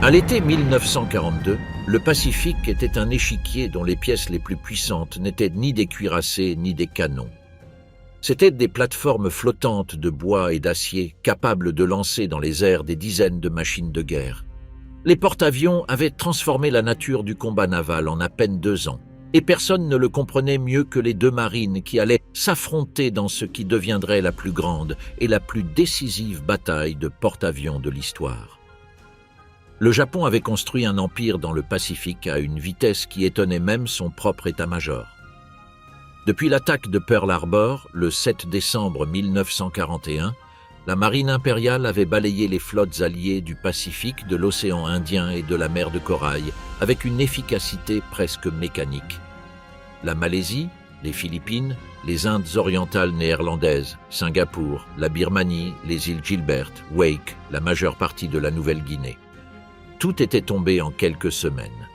À l'été 1942, le Pacifique était un échiquier dont les pièces les plus puissantes n'étaient ni des cuirassés ni des canons. C'étaient des plateformes flottantes de bois et d'acier capables de lancer dans les airs des dizaines de machines de guerre. Les porte-avions avaient transformé la nature du combat naval en à peine 2 ans, et personne ne le comprenait mieux que les 2 marines qui allaient s'affronter dans ce qui deviendrait la plus grande et la plus décisive bataille de porte-avions de l'histoire. Le Japon avait construit un empire dans le Pacifique à une vitesse qui étonnait même son propre état-major. Depuis l'attaque de Pearl Harbor, le 7 décembre 1941, la marine impériale avait balayé les flottes alliées du Pacifique, de l'océan Indien et de la mer de Corail avec une efficacité presque mécanique. La Malaisie, les Philippines, les Indes orientales néerlandaises, Singapour, la Birmanie, les îles Gilbert, Wake, la majeure partie de la Nouvelle-Guinée. Tout était tombé en quelques semaines.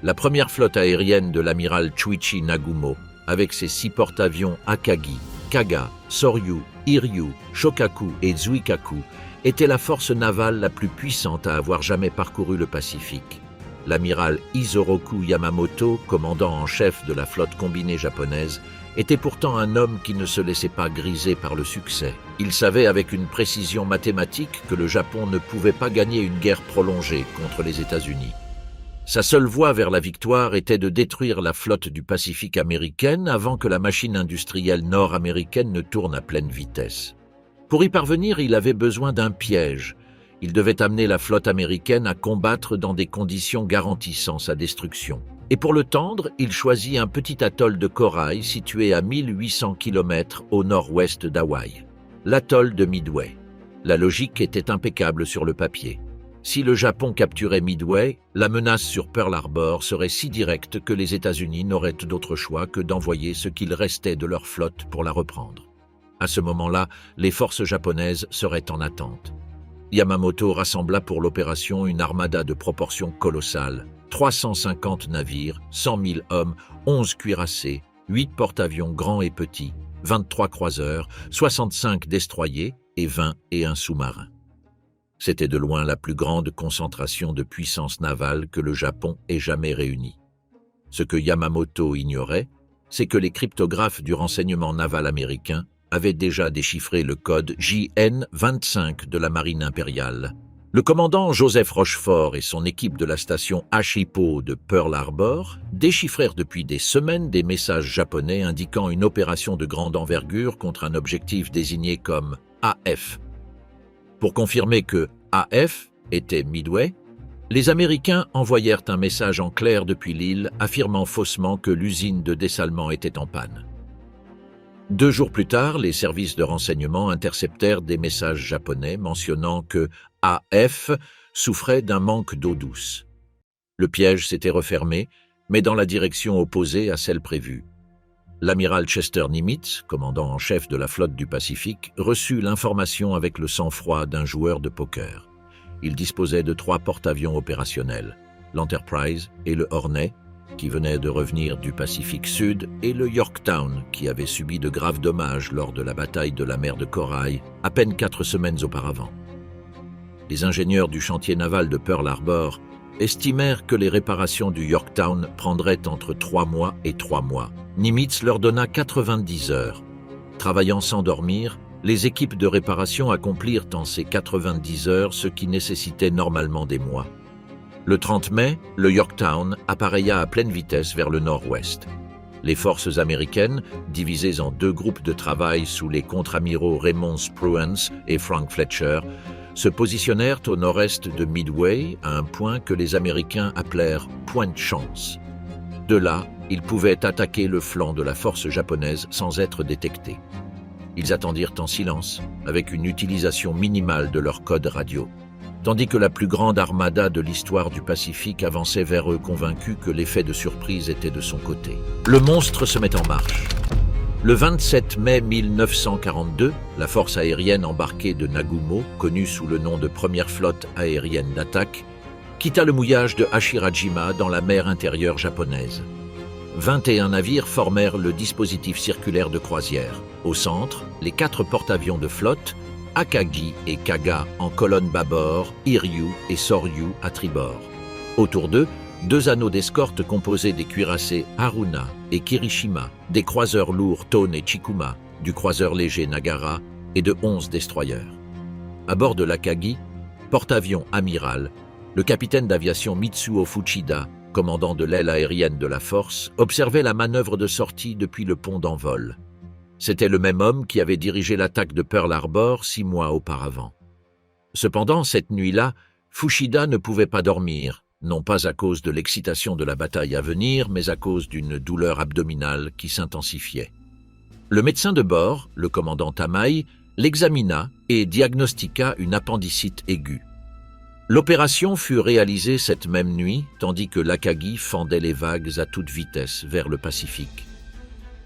La première flotte aérienne de l'amiral Chuichi Nagumo, avec ses 6 porte-avions Akagi, Kaga, Soryu, Hiryu, Shokaku et Zuikaku, était la force navale la plus puissante à avoir jamais parcouru le Pacifique. L'amiral Isoroku Yamamoto, commandant en chef de la flotte combinée japonaise, était pourtant un homme qui ne se laissait pas griser par le succès. Il savait avec une précision mathématique que le Japon ne pouvait pas gagner une guerre prolongée contre les États-Unis. Sa seule voie vers la victoire était de détruire la flotte du Pacifique américaine avant que la machine industrielle nord-américaine ne tourne à pleine vitesse. Pour y parvenir, il avait besoin d'un piège. Il devait amener la flotte américaine à combattre dans des conditions garantissant sa destruction. Et pour le tendre, il choisit un petit atoll de corail situé à 1800 km au nord-ouest d'Hawaï, l'atoll de Midway. La logique était impeccable sur le papier. Si le Japon capturait Midway, la menace sur Pearl Harbor serait si directe que les États-Unis n'auraient d'autre choix que d'envoyer ce qu'il restait de leur flotte pour la reprendre. À ce moment-là, les forces japonaises seraient en attente. Yamamoto rassembla pour l'opération une armada de proportions colossales, 350 navires, 100 000 hommes, 11 cuirassés, 8 porte-avions grands et petits, 23 croiseurs, 65 destroyers et 21 sous-marins. C'était de loin la plus grande concentration de puissance navale que le Japon ait jamais réunie. Ce que Yamamoto ignorait, c'est que les cryptographes du renseignement naval américain avaient déjà déchiffré le code JN-25 de la marine impériale. Le commandant Joseph Rochefort et son équipe de la station Hashipo de Pearl Harbor déchiffrèrent depuis des semaines des messages japonais indiquant une opération de grande envergure contre un objectif désigné comme AF. Pour confirmer que AF était Midway, les Américains envoyèrent un message en clair depuis l'île affirmant faussement que l'usine de dessalement était en panne. 2 jours plus tard, les services de renseignement interceptèrent des messages japonais mentionnant que AF souffrait d'un manque d'eau douce. Le piège s'était refermé, mais dans la direction opposée à celle prévue. L'amiral Chester Nimitz, commandant en chef de la flotte du Pacifique, reçut l'information avec le sang-froid d'un joueur de poker. Il disposait de 3 porte-avions opérationnels, l'Enterprise et le Hornet, qui venaient de revenir du Pacifique Sud, et le Yorktown, qui avait subi de graves dommages lors de la bataille de la mer de Corail, à peine 4 semaines auparavant. Les ingénieurs du chantier naval de Pearl Harbor estimèrent que les réparations du Yorktown prendraient entre 3 mois et 3 mois. Nimitz leur donna 90 heures. Travaillant sans dormir, les équipes de réparation accomplirent en ces 90 heures ce qui nécessitait normalement des mois. Le 30 mai, le Yorktown appareilla à pleine vitesse vers le nord-ouest. Les forces américaines, divisées en 2 groupes de travail sous les contre-amiraux Raymond Spruance et Frank Fletcher, se positionnèrent au nord-est de Midway à un point que les Américains appelèrent « point de chance ». De là, ils pouvaient attaquer le flanc de la force japonaise sans être détectés. Ils attendirent en silence, avec une utilisation minimale de leur code radio, tandis que la plus grande armada de l'histoire du Pacifique avançait vers eux convaincue que l'effet de surprise était de son côté. Le monstre se met en marche. Le 27 mai 1942, la force aérienne embarquée de Nagumo, connue sous le nom de Première flotte aérienne d'attaque, quitta le mouillage de Hashirajima dans la mer intérieure japonaise. 21 navires formèrent le dispositif circulaire de croisière. Au centre, les 4 porte-avions de flotte, Akagi et Kaga en colonne bâbord, Hiryu et Soryu à tribord. Autour d'eux, 2 anneaux d'escorte composés des cuirassés Haruna et Kirishima, des croiseurs lourds Tone et Chikuma, du croiseur léger Nagara et de 11 destroyers. À bord de l'Akagi, porte-avions amiral, le capitaine d'aviation Mitsuo Fuchida, commandant de l'aile aérienne de la force, observait la manœuvre de sortie depuis le pont d'envol. C'était le même homme qui avait dirigé l'attaque de Pearl Harbor 6 mois auparavant. Cependant, cette nuit-là, Fuchida ne pouvait pas dormir, non pas à cause de l'excitation de la bataille à venir, mais à cause d'une douleur abdominale qui s'intensifiait. Le médecin de bord, le commandant Tamai, l'examina et diagnostiqua une appendicite aiguë. L'opération fut réalisée cette même nuit, tandis que l'Akagi fendait les vagues à toute vitesse vers le Pacifique.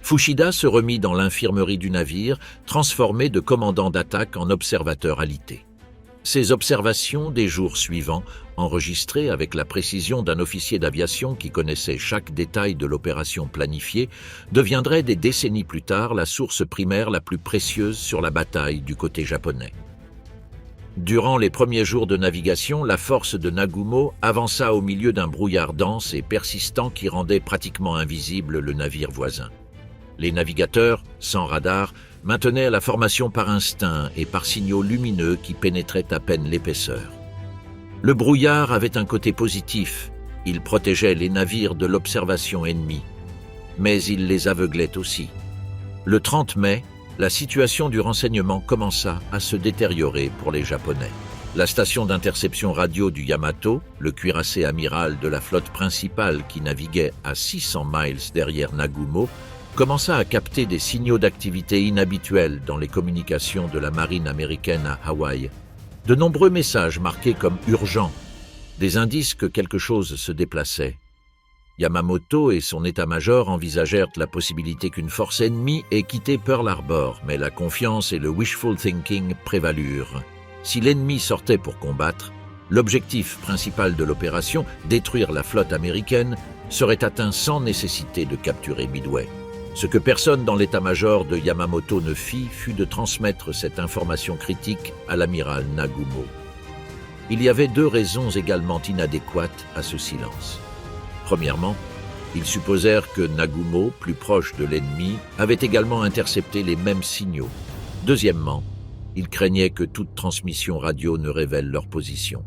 Fuchida se remit dans l'infirmerie du navire, transformé de commandant d'attaque en observateur alité. Ces observations des jours suivants, enregistrées avec la précision d'un officier d'aviation qui connaissait chaque détail de l'opération planifiée, deviendraient des décennies plus tard la source primaire la plus précieuse sur la bataille du côté japonais. Durant les premiers jours de navigation, la force de Nagumo avança au milieu d'un brouillard dense et persistant qui rendait pratiquement invisible le navire voisin. Les navigateurs, sans radar, maintenaient la formation par instinct et par signaux lumineux qui pénétraient à peine l'épaisseur. Le brouillard avait un côté positif, il protégeait les navires de l'observation ennemie, mais il les aveuglait aussi. Le 30 mai, la situation du renseignement commença à se détériorer pour les Japonais. La station d'interception radio du Yamato, le cuirassé amiral de la flotte principale qui naviguait à 600 miles derrière Nagumo, commença à capter des signaux d'activité inhabituels dans les communications de la marine américaine à Hawaï. De nombreux messages marqués comme urgents, des indices que quelque chose se déplaçait. Yamamoto et son état-major envisagèrent la possibilité qu'une force ennemie ait quitté Pearl Harbor, mais la confiance et le wishful thinking prévalurent. Si l'ennemi sortait pour combattre, l'objectif principal de l'opération, détruire la flotte américaine, serait atteint sans nécessité de capturer Midway. Ce que personne dans l'état-major de Yamamoto ne fit fut de transmettre cette information critique à l'amiral Nagumo. Il y avait 2 raisons également inadéquates à ce silence. Premièrement, ils supposèrent que Nagumo, plus proche de l'ennemi, avait également intercepté les mêmes signaux. Deuxièmement, ils craignaient que toute transmission radio ne révèle leur position.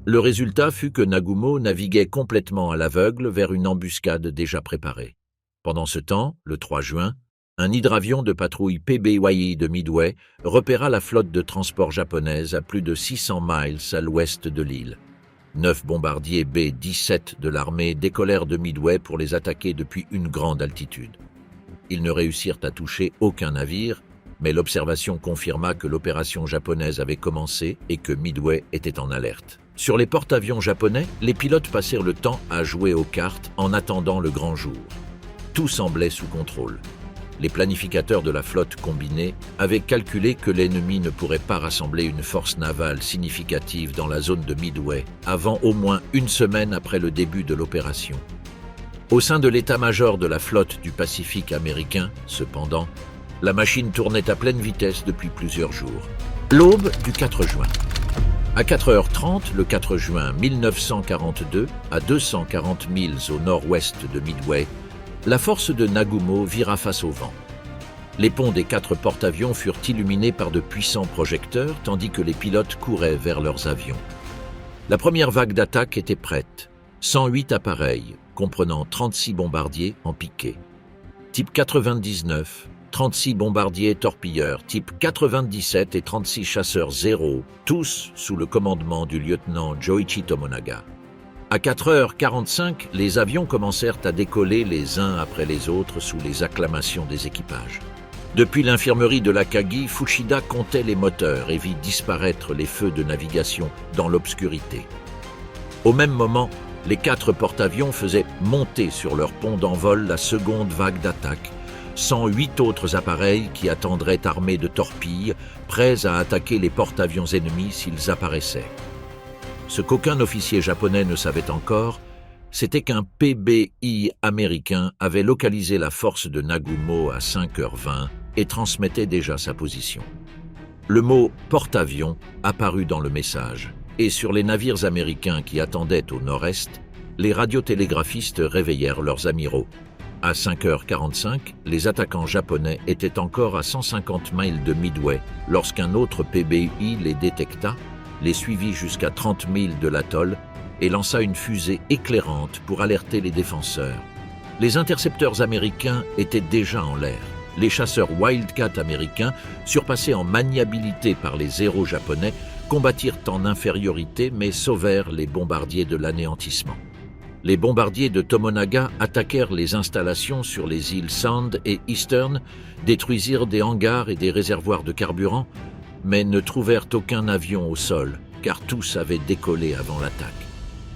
Le résultat fut que Nagumo naviguait complètement à l'aveugle vers une embuscade déjà préparée. Pendant ce temps, le 3 juin, un hydravion de patrouille PBYI de Midway repéra la flotte de transport japonaise à plus de 600 miles à l'ouest de l'île. 9 bombardiers B-17 de l'armée décollèrent de Midway pour les attaquer depuis une grande altitude. Ils ne réussirent à toucher aucun navire, mais l'observation confirma que l'opération japonaise avait commencé et que Midway était en alerte. Sur les porte-avions japonais, les pilotes passèrent le temps à jouer aux cartes en attendant le grand jour. Tout semblait sous contrôle. Les planificateurs de la flotte combinée avaient calculé que l'ennemi ne pourrait pas rassembler une force navale significative dans la zone de Midway avant au moins une semaine après le début de l'opération. Au sein de l'état-major de la flotte du Pacifique américain, cependant, la machine tournait à pleine vitesse depuis plusieurs jours. L'aube du 4 juin. À 4h30, le 4 juin 1942, à 240 milles au nord-ouest de Midway, la force de Nagumo vira face au vent. Les ponts des 4 porte-avions furent illuminés par de puissants projecteurs, tandis que les pilotes couraient vers leurs avions. La première vague d'attaque était prête. 108 appareils, comprenant 36 bombardiers en piqué. Type 99, 36 bombardiers torpilleurs, type 97 et 36 chasseurs Zéro, tous sous le commandement du lieutenant Joichi Tomonaga. À 4h45, les avions commencèrent à décoller les uns après les autres sous les acclamations des équipages. Depuis l'infirmerie de l'Akagi, Fuchida comptait les moteurs et vit disparaître les feux de navigation dans l'obscurité. Au même moment, les 4 porte-avions faisaient monter sur leur pont d'envol la seconde vague d'attaque, 108 autres appareils qui attendraient armés de torpilles, prêts à attaquer les porte-avions ennemis s'ils apparaissaient. Ce qu'aucun officier japonais ne savait encore, c'était qu'un PBI américain avait localisé la force de Nagumo à 5h20 et transmettait déjà sa position. Le mot « porte-avions » apparut dans le message, et sur les navires américains qui attendaient au nord-est, les radiotélégraphistes réveillèrent leurs amiraux. À 5h45, les attaquants japonais étaient encore à 150 miles de Midway lorsqu'un autre PBUI les détecta, les suivit jusqu'à 30 milles de l'atoll et lança une fusée éclairante pour alerter les défenseurs. Les intercepteurs américains étaient déjà en l'air. Les chasseurs Wildcat américains, surpassés en maniabilité par les Zero japonais, combattirent en infériorité mais sauvèrent les bombardiers de l'anéantissement. Les bombardiers de Tomonaga attaquèrent les installations sur les îles Sound et Eastern, détruisirent des hangars et des réservoirs de carburant, mais ne trouvèrent aucun avion au sol, car tous avaient décollé avant l'attaque.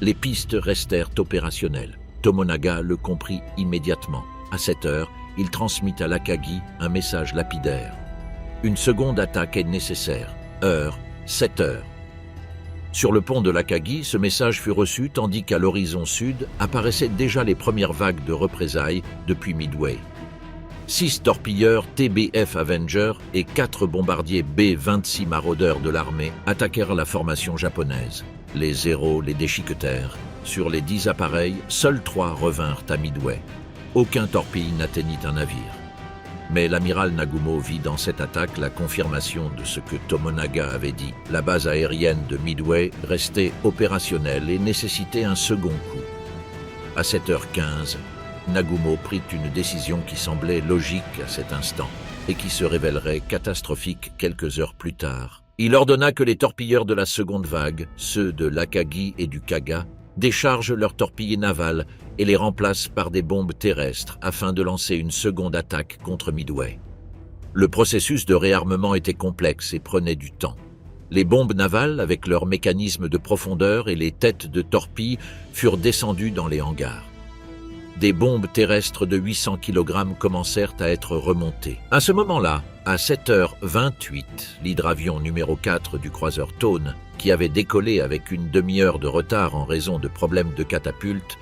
Les pistes restèrent opérationnelles. Tomonaga le comprit immédiatement. À 7 heures, il transmit à l'Akagi un message lapidaire. Une seconde attaque est nécessaire. Heure, 7 heures. Sur le pont de l'Akagi, ce message fut reçu tandis qu'à l'horizon sud apparaissaient déjà les premières vagues de représailles depuis Midway. 6 torpilleurs TBF Avenger et 4 bombardiers B-26 maraudeurs de l'armée attaquèrent la formation japonaise. Les Zéros les déchiquetèrent. Sur les 10 appareils, seuls 3 revinrent à Midway. Aucun torpille n'atteignit un navire. Mais l'amiral Nagumo vit dans cette attaque la confirmation de ce que Tomonaga avait dit. La base aérienne de Midway restait opérationnelle et nécessitait un second coup. À 7h15, Nagumo prit une décision qui semblait logique à cet instant et qui se révélerait catastrophique quelques heures plus tard. Il ordonna que les torpilleurs de la seconde vague, ceux de l'Akagi et du Kaga, déchargent leurs torpilles navales et les remplacent par des bombes terrestres afin de lancer une seconde attaque contre Midway. Le processus de réarmement était complexe et prenait du temps. Les bombes navales, avec leurs mécanismes de profondeur et les têtes de torpilles, furent descendues dans les hangars. Des bombes terrestres de 800 kg commencèrent à être remontées. À ce moment-là, à 7h28, l'hydravion numéro 4 du croiseur Tone, qui avait décollé avec une demi-heure de retard en raison de problèmes de catapulte,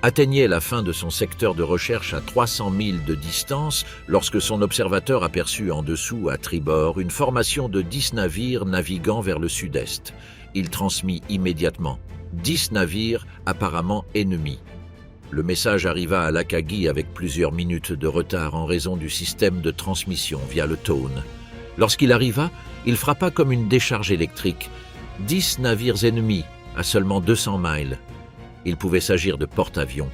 atteignait la fin de son secteur de recherche à 300 milles de distance lorsque son observateur aperçut en dessous, à tribord, une formation de 10 navires naviguant vers le sud-est. Il transmit immédiatement 10 navires apparemment ennemis. Le message arriva à l'Akagi avec plusieurs minutes de retard en raison du système de transmission via le Tone. Lorsqu'il arriva, il frappa comme une décharge électrique. 10 navires ennemis à seulement 200 miles. Il pouvait s'agir de porte-avions.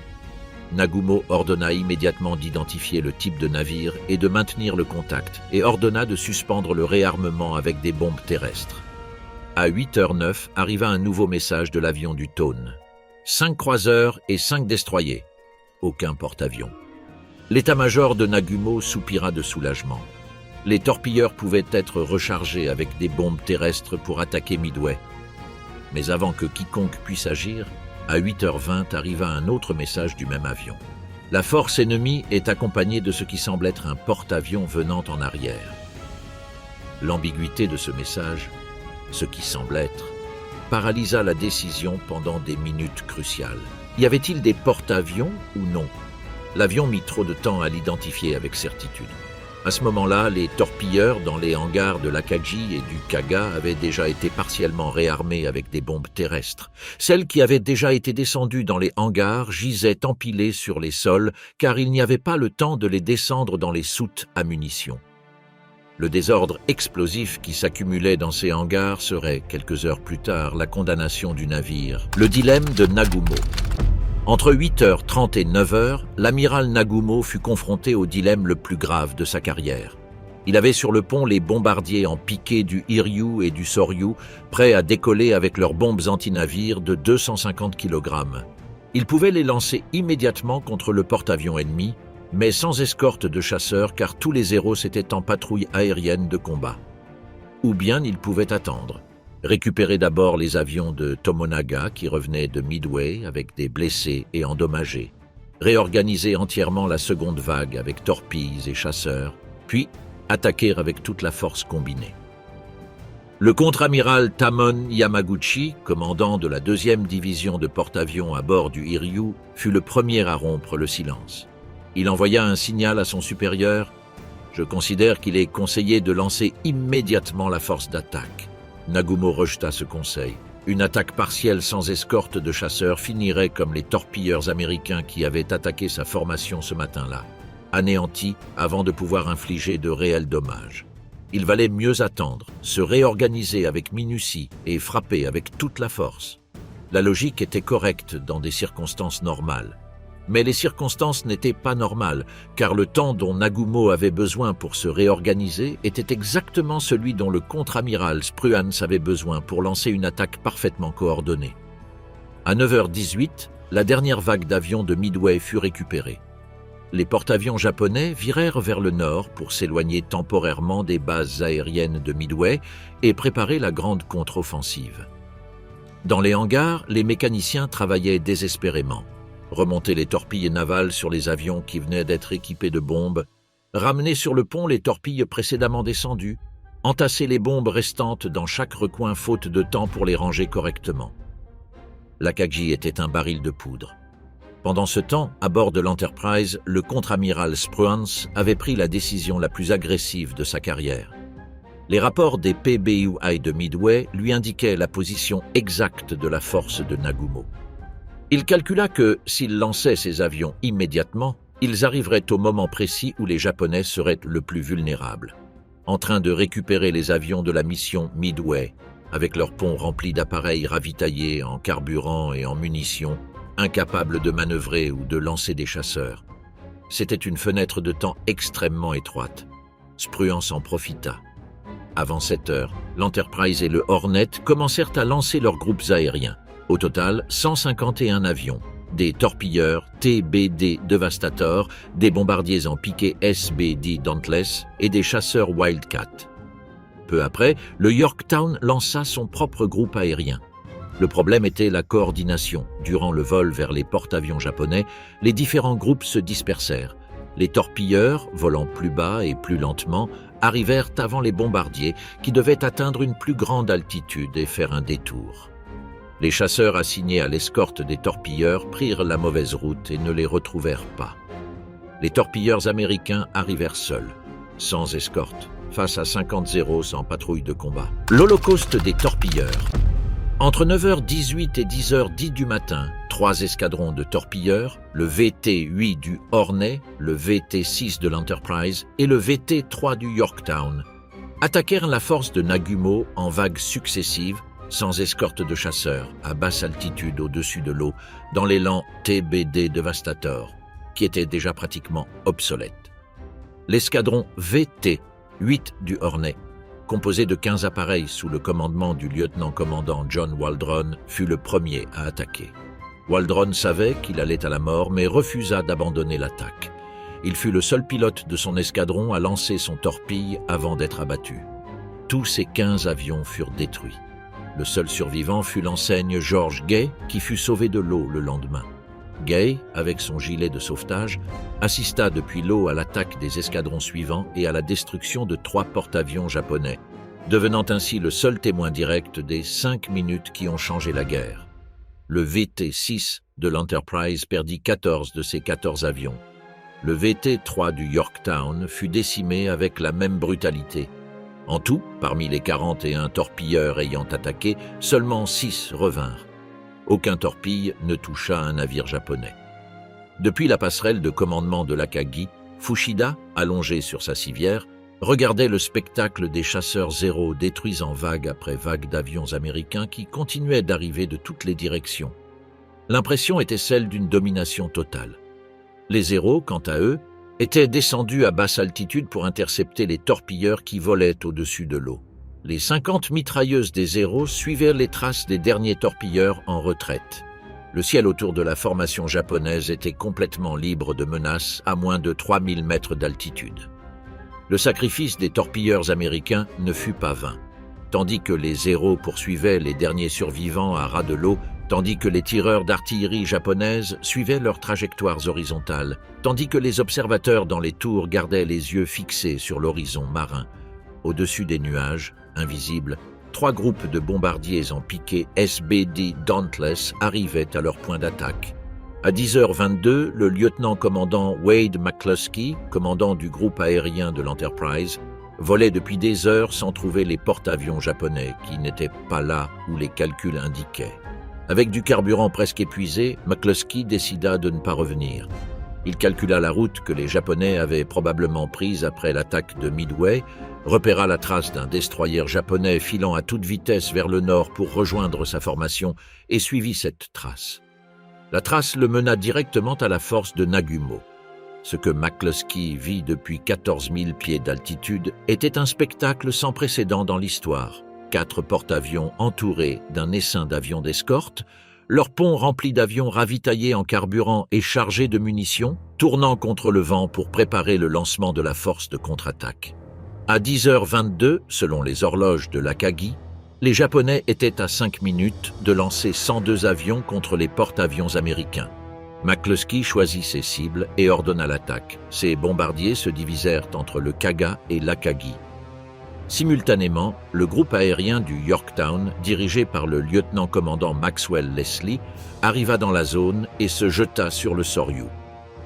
Nagumo ordonna immédiatement d'identifier le type de navire et de maintenir le contact, et ordonna de suspendre le réarmement avec des bombes terrestres. À 8h09 arriva un nouveau message de l'avion du Tone. 5 croiseurs et 5 destroyers. Aucun porte-avions. L'état-major de Nagumo soupira de soulagement. Les torpilleurs pouvaient être rechargés avec des bombes terrestres pour attaquer Midway. Mais avant que quiconque puisse agir, à 8h20 arriva un autre message du même avion. La force ennemie est accompagnée de ce qui semble être un porte-avions venant en arrière. L'ambiguïté de ce message, ce qui semble être, paralysa la décision pendant des minutes cruciales. Y avait-il des porte-avions ou non? L'avion mit trop de temps à l'identifier avec certitude. À ce moment-là, les torpilleurs dans les hangars de l'Akagi et du Kaga avaient déjà été partiellement réarmés avec des bombes terrestres. Celles qui avaient déjà été descendues dans les hangars gisaient empilées sur les sols car il n'y avait pas le temps de les descendre dans les soutes à munitions. Le désordre explosif qui s'accumulait dans ces hangars serait, quelques heures plus tard, la condamnation du navire. Le dilemme de Nagumo. Entre 8h30 et 9h, l'amiral Nagumo fut confronté au dilemme le plus grave de sa carrière. Il avait sur le pont les bombardiers en piqué du Hiryu et du Soryu, prêts à décoller avec leurs bombes anti-navires de 250 kg. Il pouvait les lancer immédiatement contre le porte-avions ennemi, mais sans escorte de chasseurs car tous les Zeros étaient en patrouille aérienne de combat. Ou bien ils pouvaient attendre. Récupérer d'abord les avions de Tomonaga qui revenaient de Midway avec des blessés et endommagés. Réorganiser entièrement la seconde vague avec torpilles et chasseurs, puis attaquer avec toute la force combinée. Le contre-amiral Tamon Yamaguchi, commandant de la 2e division de porte-avions à bord du Hiryu, fut le premier à rompre le silence. Il envoya un signal à son supérieur Je considère qu'il est conseillé de lancer immédiatement la force d'attaque. » Nagumo rejeta ce conseil. Une attaque partielle sans escorte de chasseurs finirait comme les torpilleurs américains qui avaient attaqué sa formation ce matin-là, anéantis avant de pouvoir infliger de réels dommages. Il valait mieux attendre, se réorganiser avec minutie et frapper avec toute la force. La logique était correcte dans des circonstances normales. Mais les circonstances n'étaient pas normales, car le temps dont Nagumo avait besoin pour se réorganiser était exactement celui dont le contre-amiral Spruance avait besoin pour lancer une attaque parfaitement coordonnée. À 9h18, la dernière vague d'avions de Midway fut récupérée. Les porte-avions japonais virèrent vers le nord pour s'éloigner temporairement des bases aériennes de Midway et préparer la grande contre-offensive. Dans les hangars, les mécaniciens travaillaient désespérément. Remonter les torpilles navales sur les avions qui venaient d'être équipés de bombes, ramener sur le pont les torpilles précédemment descendues, entasser les bombes restantes dans chaque recoin faute de temps pour les ranger correctement. L'Akagi était un baril de poudre. Pendant ce temps, à bord de l'Enterprise, le contre-amiral Spruance avait pris la décision la plus agressive de sa carrière. Les rapports des PBUI de Midway lui indiquaient la position exacte de la force de Nagumo. Il calcula que, s'il lançait ses avions immédiatement, ils arriveraient au moment précis où les Japonais seraient le plus vulnérables, en train de récupérer les avions de la mission Midway, avec leurs ponts remplis d'appareils ravitaillés en carburant et en munitions, incapables de manœuvrer ou de lancer des chasseurs. C'était une fenêtre de temps extrêmement étroite. Spruance en profita. Avant 7 heures, l'Enterprise et le Hornet commencèrent à lancer leurs groupes aériens. Au total, 151 avions, des torpilleurs TBD Devastator, des bombardiers en piqué SBD Dauntless et des chasseurs Wildcat. Peu après, le Yorktown lança son propre groupe aérien. Le problème était la coordination. Durant le vol vers les porte-avions japonais, les différents groupes se dispersèrent. Les torpilleurs, volant plus bas et plus lentement, arrivèrent avant les bombardiers qui devaient atteindre une plus grande altitude et faire un détour. Les chasseurs assignés à l'escorte des torpilleurs prirent la mauvaise route et ne les retrouvèrent pas. Les torpilleurs américains arrivèrent seuls, sans escorte, face à 50-0 sans patrouille de combat. L'holocauste des torpilleurs. Entre 9h18 et 10h10 du matin, 3 escadrons de torpilleurs, le VT-8 du Hornet, le VT-6 de l'Enterprise et le VT-3 du Yorktown, attaquèrent la force de Nagumo en vagues successives, sans escorte de chasseurs, à basse altitude au-dessus de l'eau, dans l'élan TBD Devastator, qui était déjà pratiquement obsolète. L'escadron VT-8 du Hornet, composé de 15 appareils sous le commandement du lieutenant-commandant John Waldron, fut le premier à attaquer. Waldron savait qu'il allait à la mort, mais refusa d'abandonner l'attaque. Il fut le seul pilote de son escadron à lancer son torpille avant d'être abattu. Tous ses 15 avions furent détruits. Le seul survivant fut l'enseigne George Gay, qui fut sauvé de l'eau le lendemain. Gay, avec son gilet de sauvetage, assista depuis l'eau à l'attaque des escadrons suivants et à la destruction de 3 porte-avions japonais, devenant ainsi le seul témoin direct des 5 minutes qui ont changé la guerre. Le VT-6 de l'Enterprise perdit 14 de ses 14 avions. Le VT-3 du Yorktown fut décimé avec la même brutalité. En tout, parmi les 41 torpilleurs ayant attaqué, seulement 6 revinrent. Aucun torpille ne toucha un navire japonais. Depuis la passerelle de commandement de l'Akagi, Fushida, allongé sur sa civière, regardait le spectacle des chasseurs Zéro détruisant vague après vague d'avions américains qui continuaient d'arriver de toutes les directions. L'impression était celle d'une domination totale. Les Zéro, quant à eux, étaient descendus à basse altitude pour intercepter les torpilleurs qui volaient au-dessus de l'eau. Les 50 mitrailleuses des Zéro suivaient les traces des derniers torpilleurs en retraite. Le ciel autour de la formation japonaise était complètement libre de menaces à moins de 3000 mètres d'altitude. Le sacrifice des torpilleurs américains ne fut pas vain. Tandis que les Zéro poursuivaient les derniers survivants à ras de l'eau, tandis que les tireurs d'artillerie japonaises suivaient leurs trajectoires horizontales, tandis que les observateurs dans les tours gardaient les yeux fixés sur l'horizon marin. Au-dessus des nuages, invisibles, 3 groupes de bombardiers en piqué SBD Dauntless arrivaient à leur point d'attaque. À 10h22, le lieutenant-commandant Wade McCluskey, commandant du groupe aérien de l'Enterprise, volait depuis des heures sans trouver les porte-avions japonais qui n'étaient pas là où les calculs indiquaient. Avec du carburant presque épuisé, McCluskey décida de ne pas revenir. Il calcula la route que les Japonais avaient probablement prise après l'attaque de Midway, repéra la trace d'un destroyer japonais filant à toute vitesse vers le nord pour rejoindre sa formation et suivit cette trace. La trace le mena directement à la force de Nagumo. Ce que McCluskey vit depuis 14 000 pieds d'altitude était un spectacle sans précédent dans l'histoire. 4 porte-avions entourés d'un essaim d'avions d'escorte, leur pont rempli d'avions ravitaillés en carburant et chargés de munitions, tournant contre le vent pour préparer le lancement de la force de contre-attaque. À 10h22, selon les horloges de l'Akagi, les Japonais étaient à 5 minutes de lancer 102 avions contre les porte-avions américains. McCluskey choisit ses cibles et ordonna l'attaque. Ses bombardiers se divisèrent entre le Kaga et l'Akagi. Simultanément, le groupe aérien du Yorktown, dirigé par le lieutenant-commandant Maxwell Leslie, arriva dans la zone et se jeta sur le Soryu.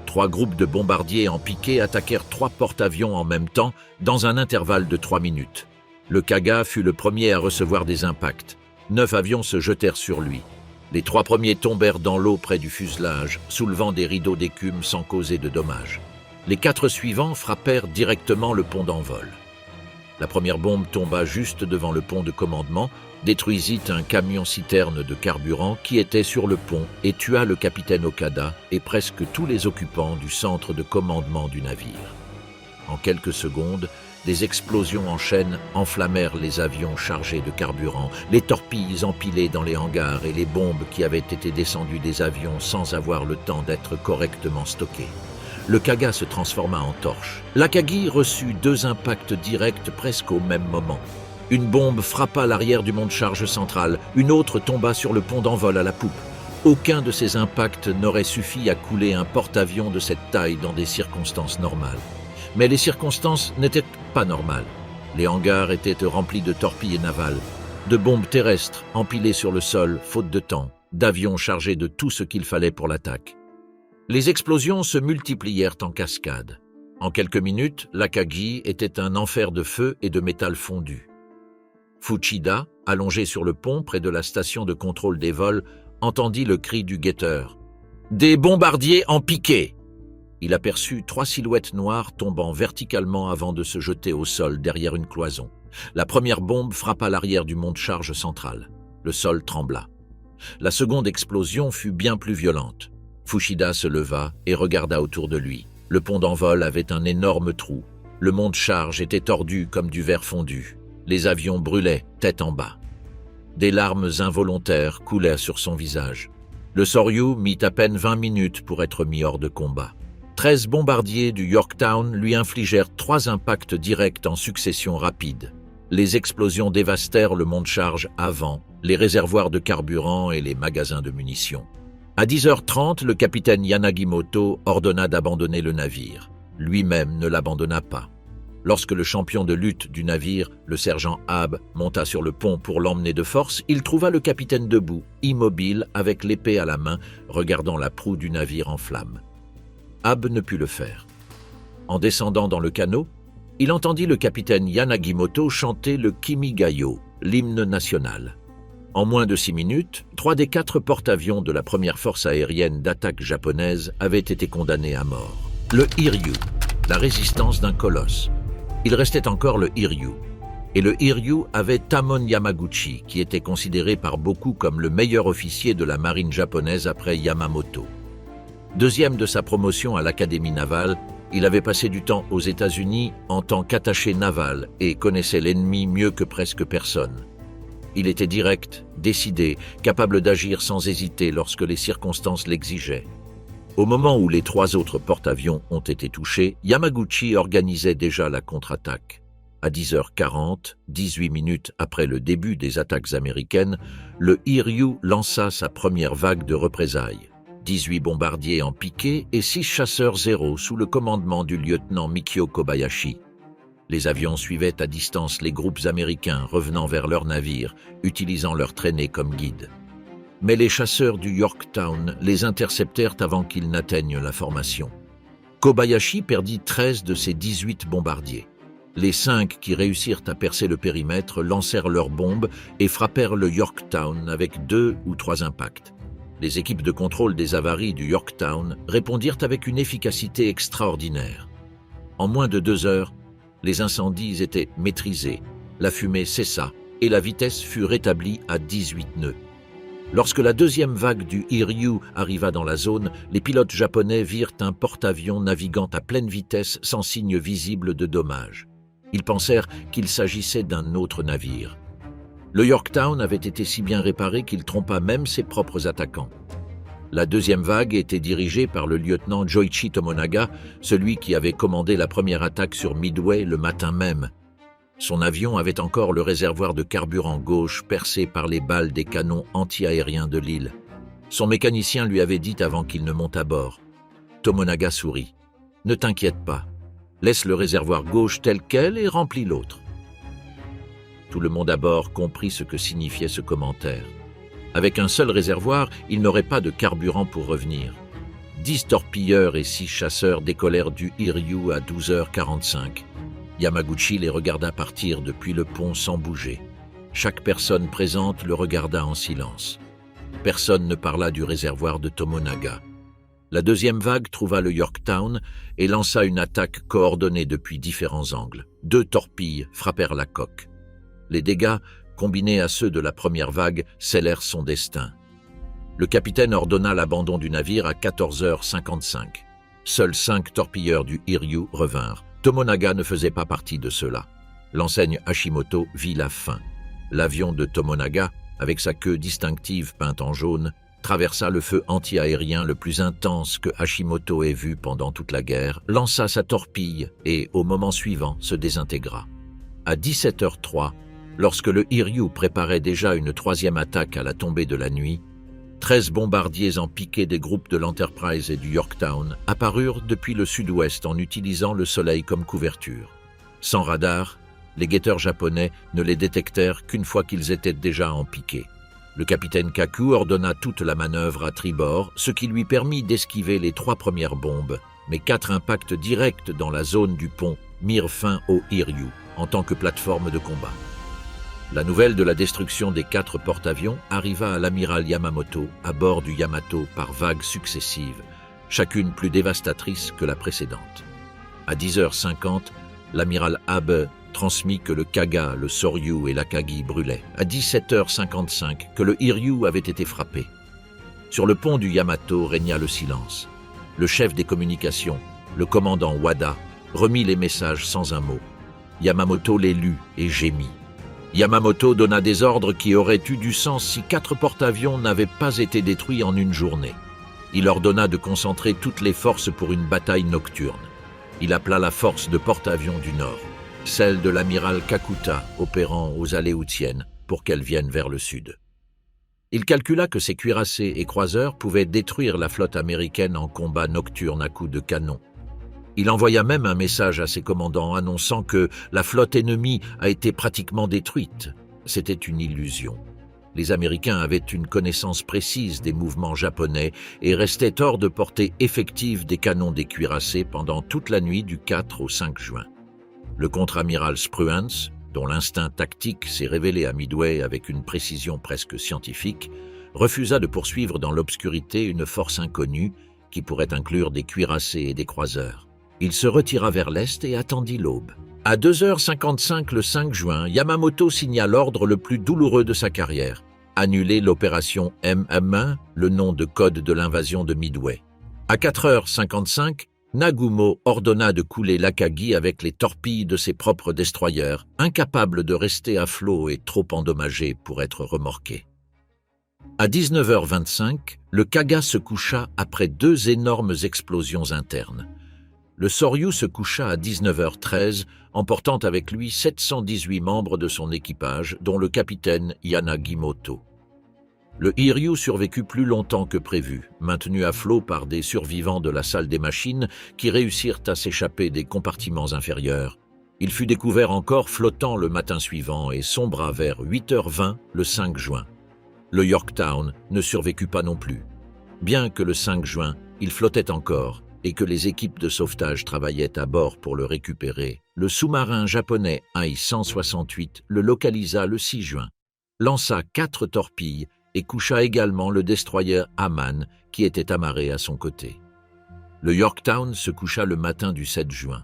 3 groupes de bombardiers en piqué attaquèrent 3 porte-avions en même temps dans un intervalle de 3 minutes. Le Kaga fut le premier à recevoir des impacts. 9 avions se jetèrent sur lui. Les 3 premiers tombèrent dans l'eau près du fuselage, soulevant des rideaux d'écume sans causer de dommages. Les 4 suivants frappèrent directement le pont d'envol. La première bombe tomba juste devant le pont de commandement, détruisit un camion-citerne de carburant qui était sur le pont et tua le capitaine Okada et presque tous les occupants du centre de commandement du navire. En quelques secondes, des explosions en chaîne enflammèrent les avions chargés de carburant, les torpilles empilées dans les hangars et les bombes qui avaient été descendues des avions sans avoir le temps d'être correctement stockées. Le Kaga se transforma en torche. L'Akagi reçut 2 impacts directs presque au même moment. Une bombe frappa l'arrière du monte-charge central, une autre tomba sur le pont d'envol à la poupe. Aucun de ces impacts n'aurait suffi à couler un porte-avions de cette taille dans des circonstances normales. Mais les circonstances n'étaient pas normales. Les hangars étaient remplis de torpilles navales, de bombes terrestres empilées sur le sol, faute de temps, d'avions chargés de tout ce qu'il fallait pour l'attaque. Les explosions se multiplièrent en cascade. En quelques minutes, l'Akagi était un enfer de feu et de métal fondu. Fuchida, allongé sur le pont près de la station de contrôle des vols, entendit le cri du guetteur. « Des bombardiers en piqué !» Il aperçut 3 silhouettes noires tombant verticalement avant de se jeter au sol derrière une cloison. La première bombe frappa l'arrière du monte-charge central. Le sol trembla. La seconde explosion fut bien plus violente. Fuchida se leva et regarda autour de lui. Le pont d'envol avait un énorme trou. Le monte-charge était tordu comme du verre fondu. Les avions brûlaient, tête en bas. Des larmes involontaires coulèrent sur son visage. Le Soryu mit à peine 20 minutes pour être mis hors de combat. 13 bombardiers du Yorktown lui infligèrent 3 impacts directs en succession rapide. Les explosions dévastèrent le monte-charge avant, les réservoirs de carburant et les magasins de munitions. À 10h30, le capitaine Yanagimoto ordonna d'abandonner le navire. Lui-même ne l'abandonna pas. Lorsque le champion de lutte du navire, le sergent Abe, monta sur le pont pour l'emmener de force, il trouva le capitaine debout, immobile, avec l'épée à la main, regardant la proue du navire en flammes. Abe ne put le faire. En descendant dans le canot, il entendit le capitaine Yanagimoto chanter le Kimigayo, l'hymne national. En moins de 6 minutes, 3 des 4 porte-avions de la première force aérienne d'attaque japonaise avaient été condamnés à mort. Le Hiryu, la résistance d'un colosse. Il restait encore le Hiryu. Et le Hiryu avait Tamon Yamaguchi, qui était considéré par beaucoup comme le meilleur officier de la marine japonaise après Yamamoto. Deuxième de sa promotion à l'Académie navale, il avait passé du temps aux États-Unis en tant qu'attaché naval et connaissait l'ennemi mieux que presque personne. Il était direct, décidé, capable d'agir sans hésiter lorsque les circonstances l'exigeaient. Au moment où les 3 autres porte-avions ont été touchés, Yamaguchi organisait déjà la contre-attaque. À 10h40, 18 minutes après le début des attaques américaines, le Hiryu lança sa première vague de représailles. 18 bombardiers en piqué et 6 chasseurs Zéro sous le commandement du lieutenant Mikio Kobayashi. Les avions suivaient à distance les groupes américains revenant vers leurs navires, utilisant leurs traînées comme guides. mais les chasseurs du Yorktown les interceptèrent avant qu'ils n'atteignent la formation. Kobayashi perdit 13 de ses 18 bombardiers. Les 5 qui réussirent à percer le périmètre lancèrent leurs bombes et frappèrent le Yorktown avec 2 ou 3 impacts. Les équipes de contrôle des avaries du Yorktown répondirent avec une efficacité extraordinaire. En moins de 2 heures, les incendies étaient maîtrisés, la fumée cessa et la vitesse fut rétablie à 18 nœuds. Lorsque la deuxième vague du Hiryu arriva dans la zone, les pilotes japonais virent un porte-avions naviguant à pleine vitesse sans signe visible de dommages. Ils pensèrent qu'il s'agissait d'un autre navire. Le Yorktown avait été si bien réparé qu'il trompa même ses propres attaquants. La deuxième vague était dirigée par le lieutenant Joichi Tomonaga, celui qui avait commandé la première attaque sur Midway le matin même. Son avion avait encore le réservoir de carburant gauche percé par les balles des canons anti-aériens de l'île. Son mécanicien lui avait dit avant qu'il ne monte à bord. Tomonaga sourit. « Ne t'inquiète pas. Laisse le réservoir gauche tel quel et remplis l'autre. » Tout le monde à bord comprit ce que signifiait ce commentaire. Avec un seul réservoir, il n'aurait pas de carburant pour revenir. 10 torpilleurs et 6 chasseurs décollèrent du Hiryu à 12h45. Yamaguchi les regarda partir depuis le pont sans bouger. Chaque personne présente le regarda en silence. Personne ne parla du réservoir de Tomonaga. La deuxième vague trouva le Yorktown et lança une attaque coordonnée depuis différents angles. 2 torpilles frappèrent la coque. Les dégâts, combinés à ceux de la première vague, scellèrent son destin. Le capitaine ordonna l'abandon du navire à 14h55. Seuls 5 torpilleurs du Hiryu revinrent. Tomonaga ne faisait pas partie de ceux-là. L'enseigne Hashimoto vit la fin. L'avion de Tomonaga, avec sa queue distinctive peinte en jaune, traversa le feu anti-aérien le plus intense que Hashimoto ait vu pendant toute la guerre, lança sa torpille et, au moment suivant, se désintégra. À 17h03, lorsque le Hiryu préparait déjà une 3e attaque à la tombée de la nuit, 13 bombardiers en piqué des groupes de l'Enterprise et du Yorktown apparurent depuis le sud-ouest en utilisant le soleil comme couverture. Sans radar, les guetteurs japonais ne les détectèrent qu'une fois qu'ils étaient déjà en piqué. Le capitaine Kaku ordonna toute la manœuvre à tribord, ce qui lui permit d'esquiver les 3 premières bombes, mais 4 impacts directs dans la zone du pont mirent fin au Hiryu en tant que plateforme de combat. La nouvelle de la destruction des 4 porte-avions arriva à l'amiral Yamamoto à bord du Yamato par vagues successives, chacune plus dévastatrice que la précédente. À 10h50, l'amiral Abe transmit que le Kaga, le Soryu et l'Akagi brûlaient. À 17h55, que le Hiryu avait été frappé. Sur le pont du Yamato régna le silence. Le chef des communications, le commandant Wada, remit les messages sans un mot. Yamamoto les lut et gémit. Yamamoto donna des ordres qui auraient eu du sens si 4 porte-avions n'avaient pas été détruits en une journée. Il ordonna de concentrer toutes les forces pour une bataille nocturne. Il appela la force de porte-avions du Nord, celle de l'amiral Kakuta opérant aux Aléoutiennes pour qu'elle vienne vers le sud. Il calcula que ces cuirassés et croiseurs pouvaient détruire la flotte américaine en combat nocturne à coups de canon. Il envoya même un message à ses commandants annonçant que la flotte ennemie a été pratiquement détruite. C'était une illusion. Les Américains avaient une connaissance précise des mouvements japonais et restaient hors de portée effective des canons des cuirassés pendant toute la nuit du 4 au 5 juin. Le contre-amiral Spruance, dont l'instinct tactique s'est révélé à Midway avec une précision presque scientifique, refusa de poursuivre dans l'obscurité une force inconnue qui pourrait inclure des cuirassés et des croiseurs. Il se retira vers l'est et attendit l'aube. À 2h55 le 5 juin, Yamamoto signa l'ordre le plus douloureux de sa carrière, annuler l'opération MM1, le nom de code de l'invasion de Midway. À 4h55, Nagumo ordonna de couler l'Akagi avec les torpilles de ses propres destroyers, incapable de rester à flot et trop endommagé pour être remorqué. À 19h25, le Kaga se coucha après 2 énormes explosions internes. Le Soryu se coucha à 19h13, emportant avec lui 718 membres de son équipage, dont le capitaine Yanagimoto. Le Hiryu survécut plus longtemps que prévu, maintenu à flot par des survivants de la salle des machines qui réussirent à s'échapper des compartiments inférieurs. Il fut découvert encore flottant le matin suivant et sombra vers 8h20 le 5 juin. Le Yorktown ne survécut pas non plus. Bien que le 5 juin, il flottait encore et que les équipes de sauvetage travaillaient à bord pour le récupérer, le sous-marin japonais I-168 le localisa le 6 juin, lança 4 torpilles et coucha également le destroyer Haman qui était amarré à son côté. Le Yorktown se coucha le matin du 7 juin.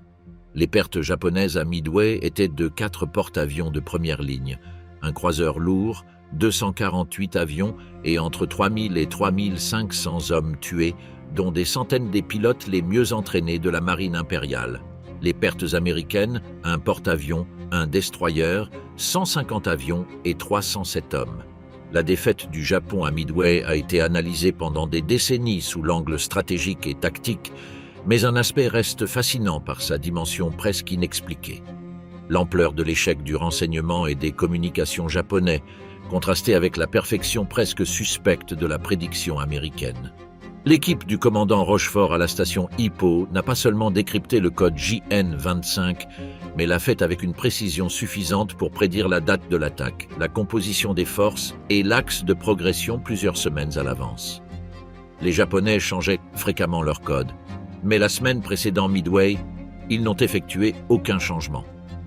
Les pertes japonaises à Midway étaient de 4 porte-avions de première ligne, un croiseur lourd, 248 avions et entre 3000 et 3500 hommes tués, dont des centaines des pilotes les mieux entraînés de la marine impériale. Les pertes américaines, un porte-avions, un destroyer, 150 avions et 307 hommes. La défaite du Japon à Midway a été analysée pendant des décennies sous l'angle stratégique et tactique, mais un aspect reste fascinant par sa dimension presque inexpliquée. L'ampleur de l'échec du renseignement et des communications japonais, contrastée avec la perfection presque suspecte de la prédiction américaine. L'équipe du commandant Rochefort à la station Hippo n'a pas seulement décrypté le code JN25, mais l'a fait avec une précision suffisante pour prédire la date de l'attaque, la composition des forces et l'axe de progression plusieurs semaines à l'avance. Les Japonais changeaient fréquemment leur code, mais la semaine précédant Midway, ils n'ont effectué aucun changement.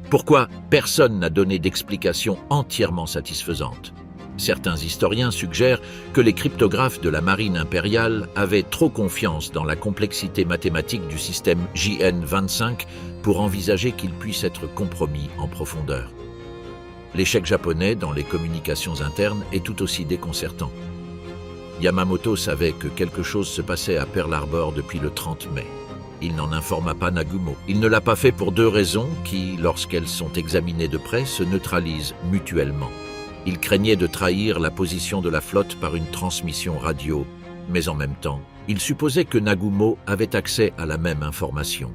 Pourquoi personne n'a donné d'explication entièrement satisfaisante? Certains historiens suggèrent que les cryptographes de la marine impériale avaient trop confiance dans la complexité mathématique du système JN25 pour envisager qu'il puisse être compromis en profondeur. L'échec japonais dans les communications internes est tout aussi déconcertant. Yamamoto savait que quelque chose se passait à Pearl Harbor depuis le 30 mai. Il n'en informa pas Nagumo. Il ne l'a pas fait pour 2 raisons qui, lorsqu'elles sont examinées de près, se neutralisent mutuellement. Il craignait de trahir la position de la flotte par une transmission radio, mais en même temps, il supposait que Nagumo avait accès à la même information.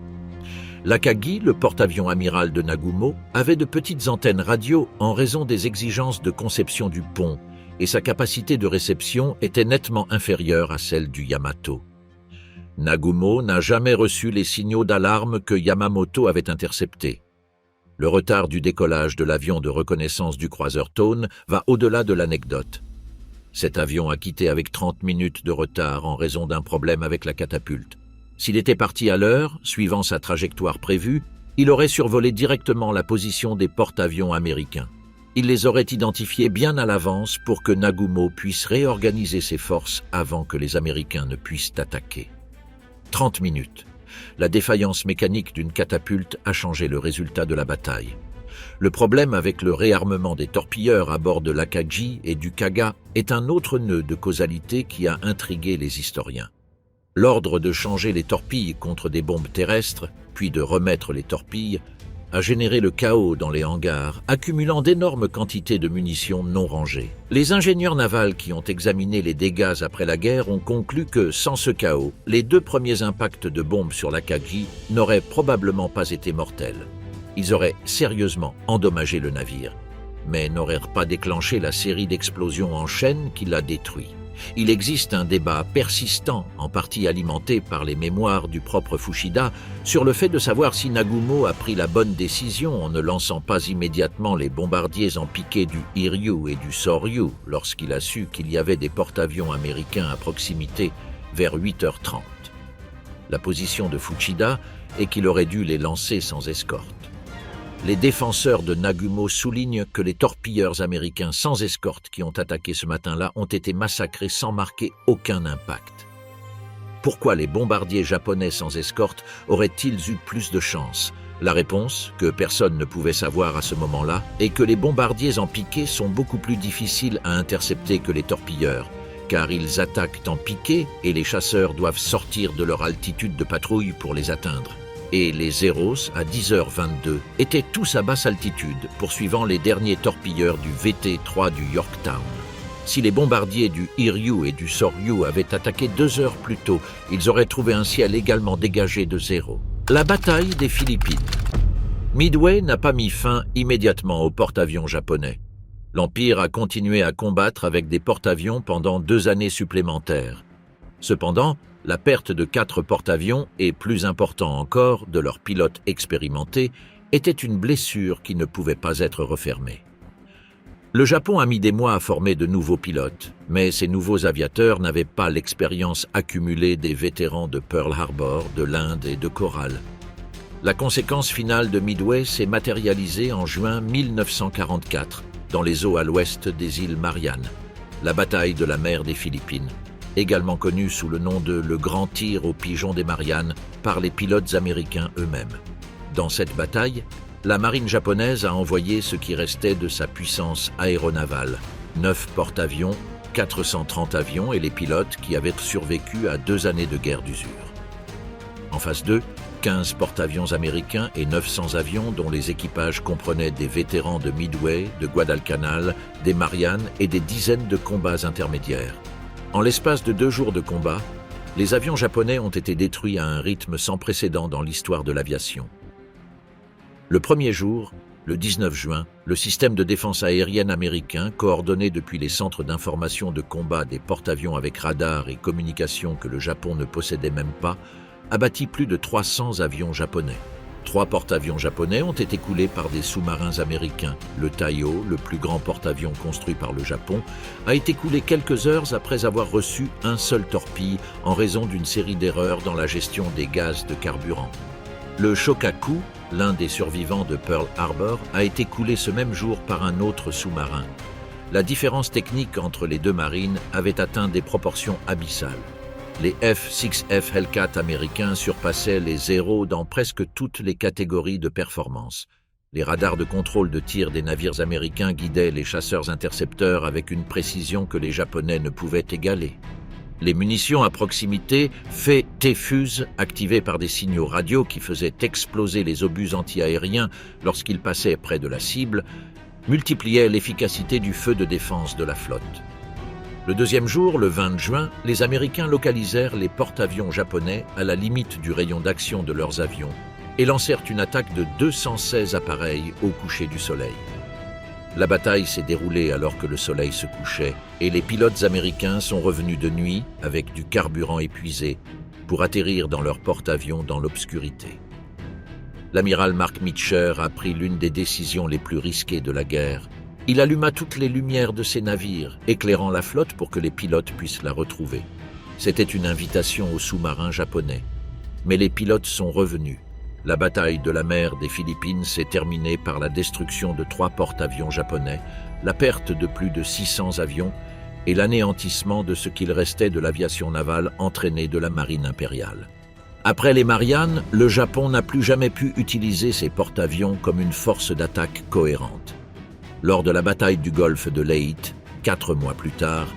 L'Akagi, le porte-avions amiral de Nagumo, avait de petites antennes radio en raison des exigences de conception du pont, et sa capacité de réception était nettement inférieure à celle du Yamato. Nagumo n'a jamais reçu les signaux d'alarme que Yamamoto avait interceptés. Le retard du décollage de l'avion de reconnaissance du croiseur Tone va au-delà de l'anecdote. Cet avion a quitté avec 30 minutes de retard en raison d'un problème avec la catapulte. S'il était parti à l'heure, suivant sa trajectoire prévue, il aurait survolé directement la position des porte-avions américains. Il les aurait identifiés bien à l'avance pour que Nagumo puisse réorganiser ses forces avant que les Américains ne puissent attaquer. 30 minutes. La défaillance mécanique d'une catapulte a changé le résultat de la bataille. Le problème avec le réarmement des torpilleurs à bord de l'Akagi et du Kaga est un autre nœud de causalité qui a intrigué les historiens. L'ordre de changer les torpilles contre des bombes terrestres, puis de remettre les torpilles, a généré le chaos dans les hangars, accumulant d'énormes quantités de munitions non rangées. Les ingénieurs navals qui ont examiné les dégâts après la guerre ont conclu que, sans ce chaos, les 2 premiers impacts de bombes sur l'Akagi n'auraient probablement pas été mortels. Ils auraient sérieusement endommagé le navire, mais n'auraient pas déclenché la série d'explosions en chaîne qui l'a détruit. Il existe un débat persistant, en partie alimenté par les mémoires du propre Fuchida, sur le fait de savoir si Nagumo a pris la bonne décision en ne lançant pas immédiatement les bombardiers en piqué du Hiryu et du Soryu lorsqu'il a su qu'il y avait des porte-avions américains à proximité vers 8h30. La position de Fuchida est qu'il aurait dû les lancer sans escorte. Les défenseurs de Nagumo soulignent que les torpilleurs américains sans escorte qui ont attaqué ce matin-là ont été massacrés sans marquer aucun impact. Pourquoi les bombardiers japonais sans escorte auraient-ils eu plus de chance? La réponse, que personne ne pouvait savoir à ce moment-là, est que les bombardiers en piqué sont beaucoup plus difficiles à intercepter que les torpilleurs, car ils attaquent en piqué et les chasseurs doivent sortir de leur altitude de patrouille pour les atteindre. Et les Zeros, à 10h22, étaient tous à basse altitude, poursuivant les derniers torpilleurs du VT-3 du Yorktown. Si les bombardiers du Hiryu et du Soryu avaient attaqué 2 heures plus tôt, ils auraient trouvé un ciel également dégagé de zéro. La bataille des Philippines. Midway n'a pas mis fin immédiatement aux porte-avions japonais. L'Empire a continué à combattre avec des porte-avions pendant 2 années supplémentaires. Cependant, la perte de 4 porte-avions, et plus important encore, de leurs pilotes expérimentés, était une blessure qui ne pouvait pas être refermée. Le Japon a mis des mois à former de nouveaux pilotes, mais ces nouveaux aviateurs n'avaient pas l'expérience accumulée des vétérans de Pearl Harbor, de l'Inde et de Coral. La conséquence finale de Midway s'est matérialisée en juin 1944, dans les eaux à l'ouest des îles Mariannes, la bataille de la mer des Philippines, également connue sous le nom de le Grand Tir aux Pigeons des Mariannes par les pilotes américains eux-mêmes. Dans cette bataille, la marine japonaise a envoyé ce qui restait de sa puissance aéronavale, 9 porte-avions, 430 avions et les pilotes qui avaient survécu à 2 années de guerre d'usure. En phase 2, 15 porte-avions américains et 900 avions dont les équipages comprenaient des vétérans de Midway, de Guadalcanal, des Mariannes et des dizaines de combats intermédiaires. En l'espace de 2 jours de combat, les avions japonais ont été détruits à un rythme sans précédent dans l'histoire de l'aviation. Le premier jour, le 19 juin, le système de défense aérienne américain, coordonné depuis les centres d'information de combat des porte-avions avec radar et communication que le Japon ne possédait même pas, abattit plus de 300 avions japonais. 3 porte-avions japonais ont été coulés par des sous-marins américains. Le Taiyo, le plus grand porte-avions construit par le Japon, a été coulé quelques heures après avoir reçu un seul torpille en raison d'une série d'erreurs dans la gestion des gaz de carburant. Le Shokaku, l'un des survivants de Pearl Harbor, a été coulé ce même jour par un autre sous-marin. La différence technique entre les deux marines avait atteint des proportions abyssales. Les F-6F Hellcat américains surpassaient les zéros dans presque toutes les catégories de performance. Les radars de contrôle de tir des navires américains guidaient les chasseurs intercepteurs avec une précision que les Japonais ne pouvaient égaler. Les munitions à proximité, fait T-fuse, activées par des signaux radio qui faisaient exploser les obus antiaériens lorsqu'ils passaient près de la cible, multipliaient l'efficacité du feu de défense de la flotte. Le deuxième jour, le 20 juin, les Américains localisèrent les porte-avions japonais à la limite du rayon d'action de leurs avions et lancèrent une attaque de 216 appareils au coucher du soleil. La bataille s'est déroulée alors que le soleil se couchait et les pilotes américains sont revenus de nuit avec du carburant épuisé pour atterrir dans leur porte-avions dans l'obscurité. L'amiral Mark Meacher a pris l'une des décisions les plus risquées de la guerre. Il alluma toutes les lumières de ses navires, éclairant la flotte pour que les pilotes puissent la retrouver. C'était une invitation aux sous-marins japonais. Mais les pilotes sont revenus. La bataille de la mer des Philippines s'est terminée par la destruction de 3 porte-avions japonais, la perte de plus de 600 avions et l'anéantissement de ce qu'il restait de l'aviation navale entraînée de la marine impériale. Après les Mariannes, le Japon n'a plus jamais pu utiliser ses porte-avions comme une force d'attaque cohérente. Lors de la bataille du golfe de Leyte, 4 mois plus tard,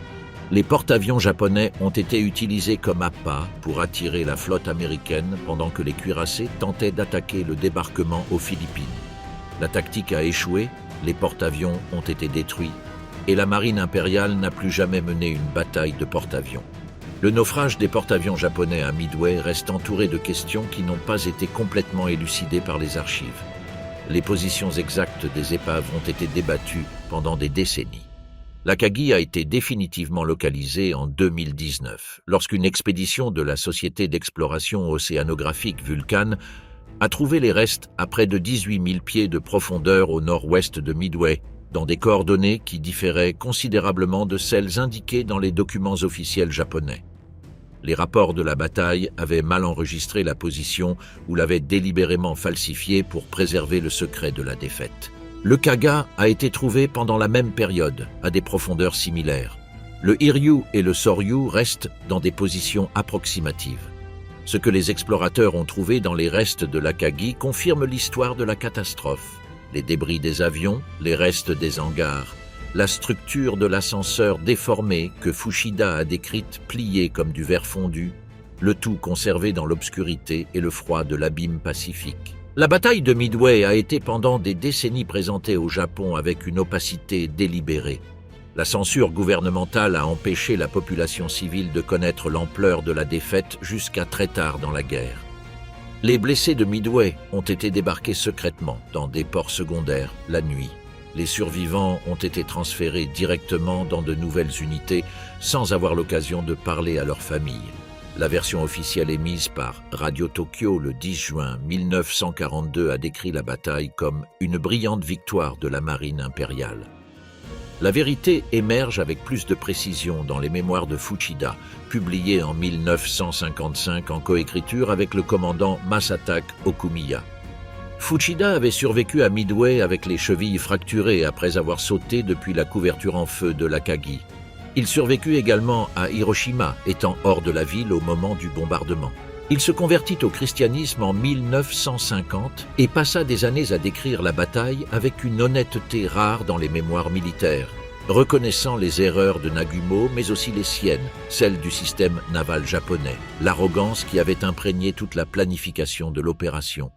les porte-avions japonais ont été utilisés comme appât pour attirer la flotte américaine pendant que les cuirassés tentaient d'attaquer le débarquement aux Philippines. La tactique a échoué, les porte-avions ont été détruits et la marine impériale n'a plus jamais mené une bataille de porte-avions. Le naufrage des porte-avions japonais à Midway reste entouré de questions qui n'ont pas été complètement élucidées par les archives. Les positions exactes des épaves ont été débattues pendant des décennies. L'Akagi a été définitivement localisée en 2019, lorsqu'une expédition de la société d'exploration océanographique Vulcan a trouvé les restes à près de 18 000 pieds de profondeur au nord-ouest de Midway, dans des coordonnées qui différaient considérablement de celles indiquées dans les documents officiels japonais. Les rapports de la bataille avaient mal enregistré la position ou l'avaient délibérément falsifiée pour préserver le secret de la défaite. Le Kaga a été trouvé pendant la même période, à des profondeurs similaires. Le Hiryu et le Soryu restent dans des positions approximatives. Ce que les explorateurs ont trouvé dans les restes de l'Akagi confirme l'histoire de la catastrophe. Les débris des avions, les restes des hangars, la structure de l'ascenseur déformée que Fushida a décrite pliée comme du verre fondu, le tout conservé dans l'obscurité et le froid de l'abîme Pacifique. La bataille de Midway a été pendant des décennies présentée au Japon avec une opacité délibérée. La censure gouvernementale a empêché la population civile de connaître l'ampleur de la défaite jusqu'à très tard dans la guerre. Les blessés de Midway ont été débarqués secrètement dans des ports secondaires la nuit. Les survivants ont été transférés directement dans de nouvelles unités sans avoir l'occasion de parler à leurs familles. La version officielle émise par Radio Tokyo le 10 juin 1942 a décrit la bataille comme une brillante victoire de la marine impériale. La vérité émerge avec plus de précision dans les mémoires de Fuchida, publiées en 1955 en coécriture avec le commandant Masatake Okumiya. Fuchida avait survécu à Midway avec les chevilles fracturées après avoir sauté depuis la couverture en feu de l'Akagi. Il survécut également à Hiroshima, étant hors de la ville au moment du bombardement. Il se convertit au christianisme en 1950 et passa des années à décrire la bataille avec une honnêteté rare dans les mémoires militaires, reconnaissant les erreurs de Nagumo mais aussi les siennes, celles du système naval japonais, l'arrogance qui avait imprégné toute la planification de l'opération.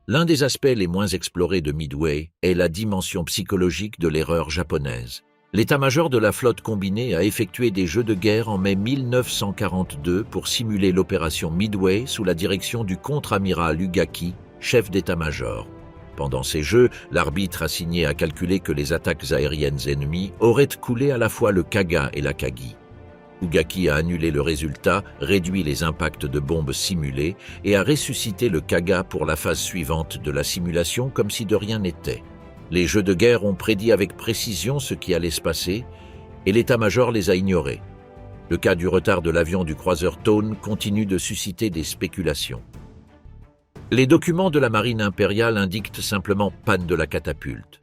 L'un des aspects les moins explorés de Midway est la dimension psychologique de l'erreur japonaise. L'état-major de la flotte combinée a effectué des jeux de guerre en mai 1942 pour simuler l'opération Midway sous la direction du contre-amiral Ugaki, chef d'état-major. Pendant ces jeux, l'arbitre assigné a calculé que les attaques aériennes ennemies auraient coulé à la fois le Kaga et l'Akagi. Ugaki a annulé le résultat, réduit les impacts de bombes simulés et a ressuscité le Kaga pour la phase suivante de la simulation comme si de rien n'était. Les jeux de guerre ont prédit avec précision ce qui allait se passer et l'état-major les a ignorés. Le cas du retard de l'avion du croiseur Tone continue de susciter des spéculations. Les documents de la marine impériale indiquent simplement panne de la catapulte.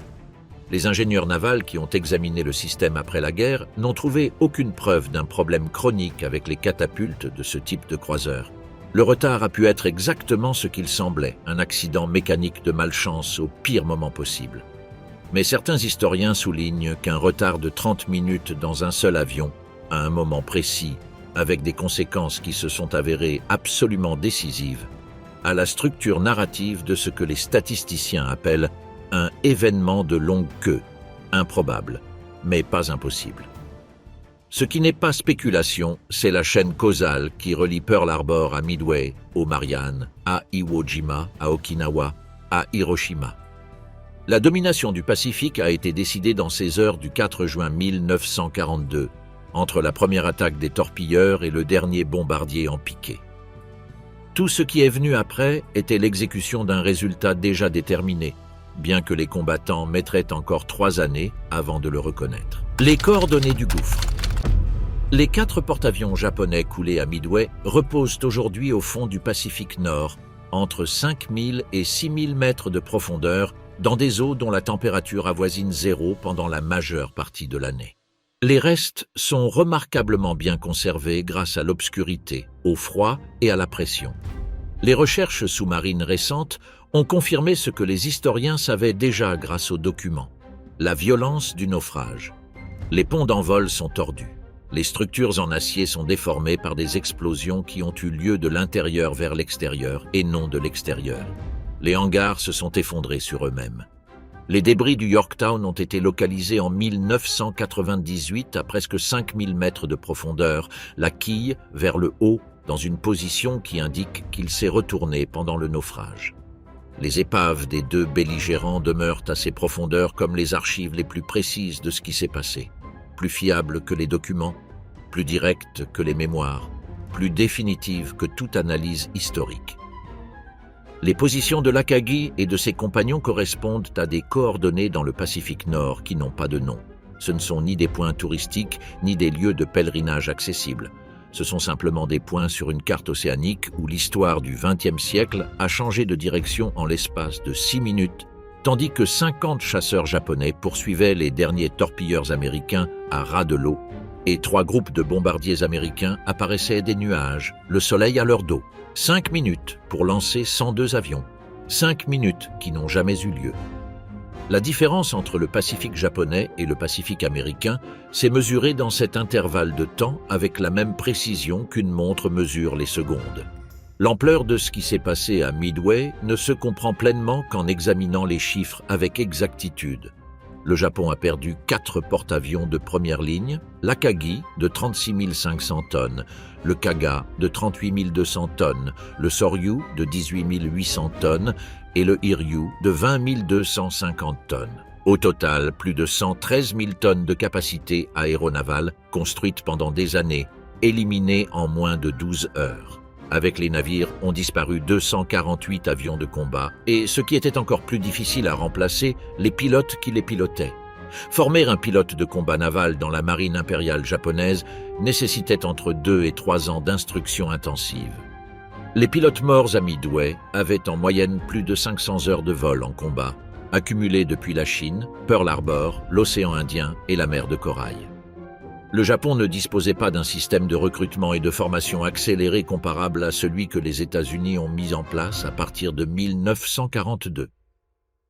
Les ingénieurs navals qui ont examiné le système après la guerre n'ont trouvé aucune preuve d'un problème chronique avec les catapultes de ce type de croiseur. Le retard a pu être exactement ce qu'il semblait, un accident mécanique de malchance au pire moment possible. Mais certains historiens soulignent qu'un retard de 30 minutes dans un seul avion, à un moment précis, avec des conséquences qui se sont avérées absolument décisives, a la structure narrative de ce que les statisticiens appellent un événement de longue queue, improbable, mais pas impossible. Ce qui n'est pas spéculation, c'est la chaîne causale qui relie Pearl Harbor à Midway, aux Mariannes, à Iwo Jima, à Okinawa, à Hiroshima. La domination du Pacifique a été décidée dans ces heures du 4 juin 1942, entre la première attaque des torpilleurs et le dernier bombardier en piqué. Tout ce qui est venu après était l'exécution d'un résultat déjà déterminé, bien que les combattants mettraient encore 3 années avant de le reconnaître. Les coordonnées du gouffre. Les 4 porte-avions japonais coulés à Midway reposent aujourd'hui au fond du Pacifique Nord, entre 5000 et 6000 mètres de profondeur, dans des eaux dont la température avoisine 0 pendant la majeure partie de l'année. Les restes sont remarquablement bien conservés grâce à l'obscurité, au froid et à la pression. Les recherches sous-marines récentes ont confirmé ce que les historiens savaient déjà grâce aux documents: la violence du naufrage. Les ponts d'envol sont tordus. Les structures en acier sont déformées par des explosions qui ont eu lieu de l'intérieur vers l'extérieur et non de l'extérieur. Les hangars se sont effondrés sur eux-mêmes. Les débris du Yorktown ont été localisés en 1998 à presque 5000 mètres de profondeur, la quille vers le haut dans une position qui indique qu'il s'est retourné pendant le naufrage. Les épaves des 2 belligérants demeurent à ces profondeurs comme les archives les plus précises de ce qui s'est passé, plus fiables que les documents, plus directes que les mémoires, plus définitives que toute analyse historique. Les positions de l'Akagi et de ses compagnons correspondent à des coordonnées dans le Pacifique Nord qui n'ont pas de nom. Ce ne sont ni des points touristiques, ni des lieux de pèlerinage accessibles. Ce sont simplement des points sur une carte océanique où l'histoire du XXe siècle a changé de direction en l'espace de 6 minutes, tandis que 50 chasseurs japonais poursuivaient les derniers torpilleurs américains à ras de l'eau, et 3 groupes de bombardiers américains apparaissaient des nuages, le soleil à leur dos. 5 minutes pour lancer 102 avions. 5 minutes qui n'ont jamais eu lieu. La différence entre le Pacifique japonais et le Pacifique américain s'est mesurée dans cet intervalle de temps avec la même précision qu'une montre mesure les secondes. L'ampleur de ce qui s'est passé à Midway ne se comprend pleinement qu'en examinant les chiffres avec exactitude. Le Japon a perdu 4 porte-avions de première ligne, l'Akagi de 36 500 tonnes, le Kaga de 38 200 tonnes, le Soryu de 18 800 tonnes et le Hiryu de 20 250 tonnes. Au total, plus de 113 000 tonnes de capacité aéronavale construites pendant des années, éliminées en moins de 12 heures. Avec les navires ont disparu 248 avions de combat et, ce qui était encore plus difficile à remplacer, les pilotes qui les pilotaient. Former un pilote de combat naval dans la marine impériale japonaise nécessitait entre 2 et 3 ans d'instruction intensive. Les pilotes morts à Midway avaient en moyenne plus de 500 heures de vol en combat, accumulées depuis la Chine, Pearl Harbor, l'océan Indien et la mer de Corail. Le Japon ne disposait pas d'un système de recrutement et de formation accéléré comparable à celui que les États-Unis ont mis en place à partir de 1942.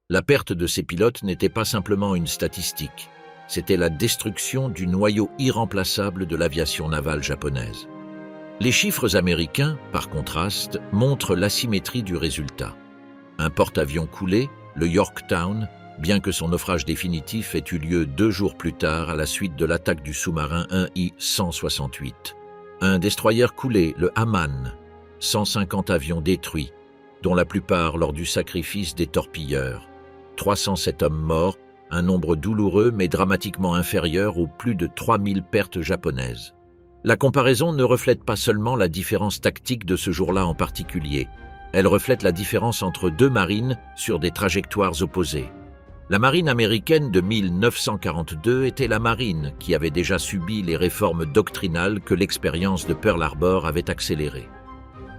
La perte de ces pilotes n'était pas simplement une statistique, c'était la destruction du noyau irremplaçable de l'aviation navale japonaise. Les chiffres américains, par contraste, montrent l'asymétrie du résultat. Un porte-avions coulé, le Yorktown, bien que son naufrage définitif ait eu lieu 2 jours plus tard à la suite de l'attaque du sous-marin 1I-168. Un destroyer coulé, le Hammann, 150 avions détruits, dont la plupart lors du sacrifice des torpilleurs. 307 hommes morts, un nombre douloureux mais dramatiquement inférieur aux plus de 3000 pertes japonaises. La comparaison ne reflète pas seulement la différence tactique de ce jour-là en particulier, elle reflète la différence entre 2 marines sur des trajectoires opposées. La marine américaine de 1942 était la marine qui avait déjà subi les réformes doctrinales que l'expérience de Pearl Harbor avait accélérées.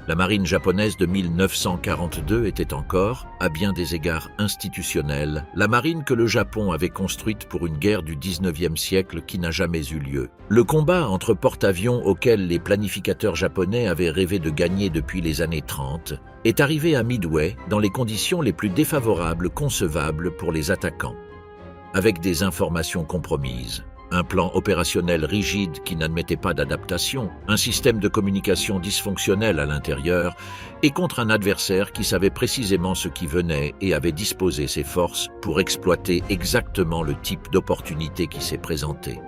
La marine japonaise de 1942 était encore, à bien des égards institutionnels, la marine que le Japon avait construite pour une guerre du XIXe siècle qui n'a jamais eu lieu. Le combat entre porte-avions auquel les planificateurs japonais avaient rêvé de gagner depuis les années 30 est arrivé à Midway dans les conditions les plus défavorables concevables pour les attaquants. Avec des informations compromises, un plan opérationnel rigide qui n'admettait pas d'adaptation, un système de communication dysfonctionnel à l'intérieur, et contre un adversaire qui savait précisément ce qui venait et avait disposé ses forces pour exploiter exactement le type d'opportunité qui s'est présenté.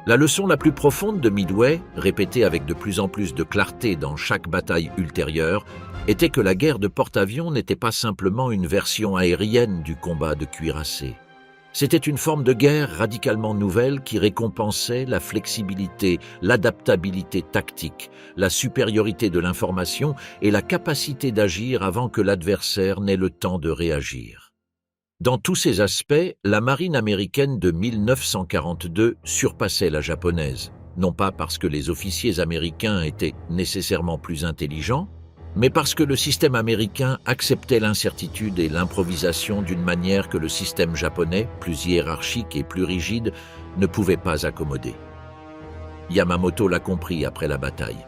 La leçon la plus profonde de Midway, répétée avec de plus en plus de clarté dans chaque bataille ultérieure, était que la guerre de porte-avions n'était pas simplement une version aérienne du combat de cuirassés. C'était une forme de guerre radicalement nouvelle qui récompensait la flexibilité, l'adaptabilité tactique, la supériorité de l'information et la capacité d'agir avant que l'adversaire n'ait le temps de réagir. Dans tous ces aspects, la marine américaine de 1942 surpassait la japonaise, non pas parce que les officiers américains étaient nécessairement plus intelligents, mais parce que le système américain acceptait l'incertitude et l'improvisation d'une manière que le système japonais, plus hiérarchique et plus rigide, ne pouvait pas accommoder. Yamamoto l'a compris après la bataille.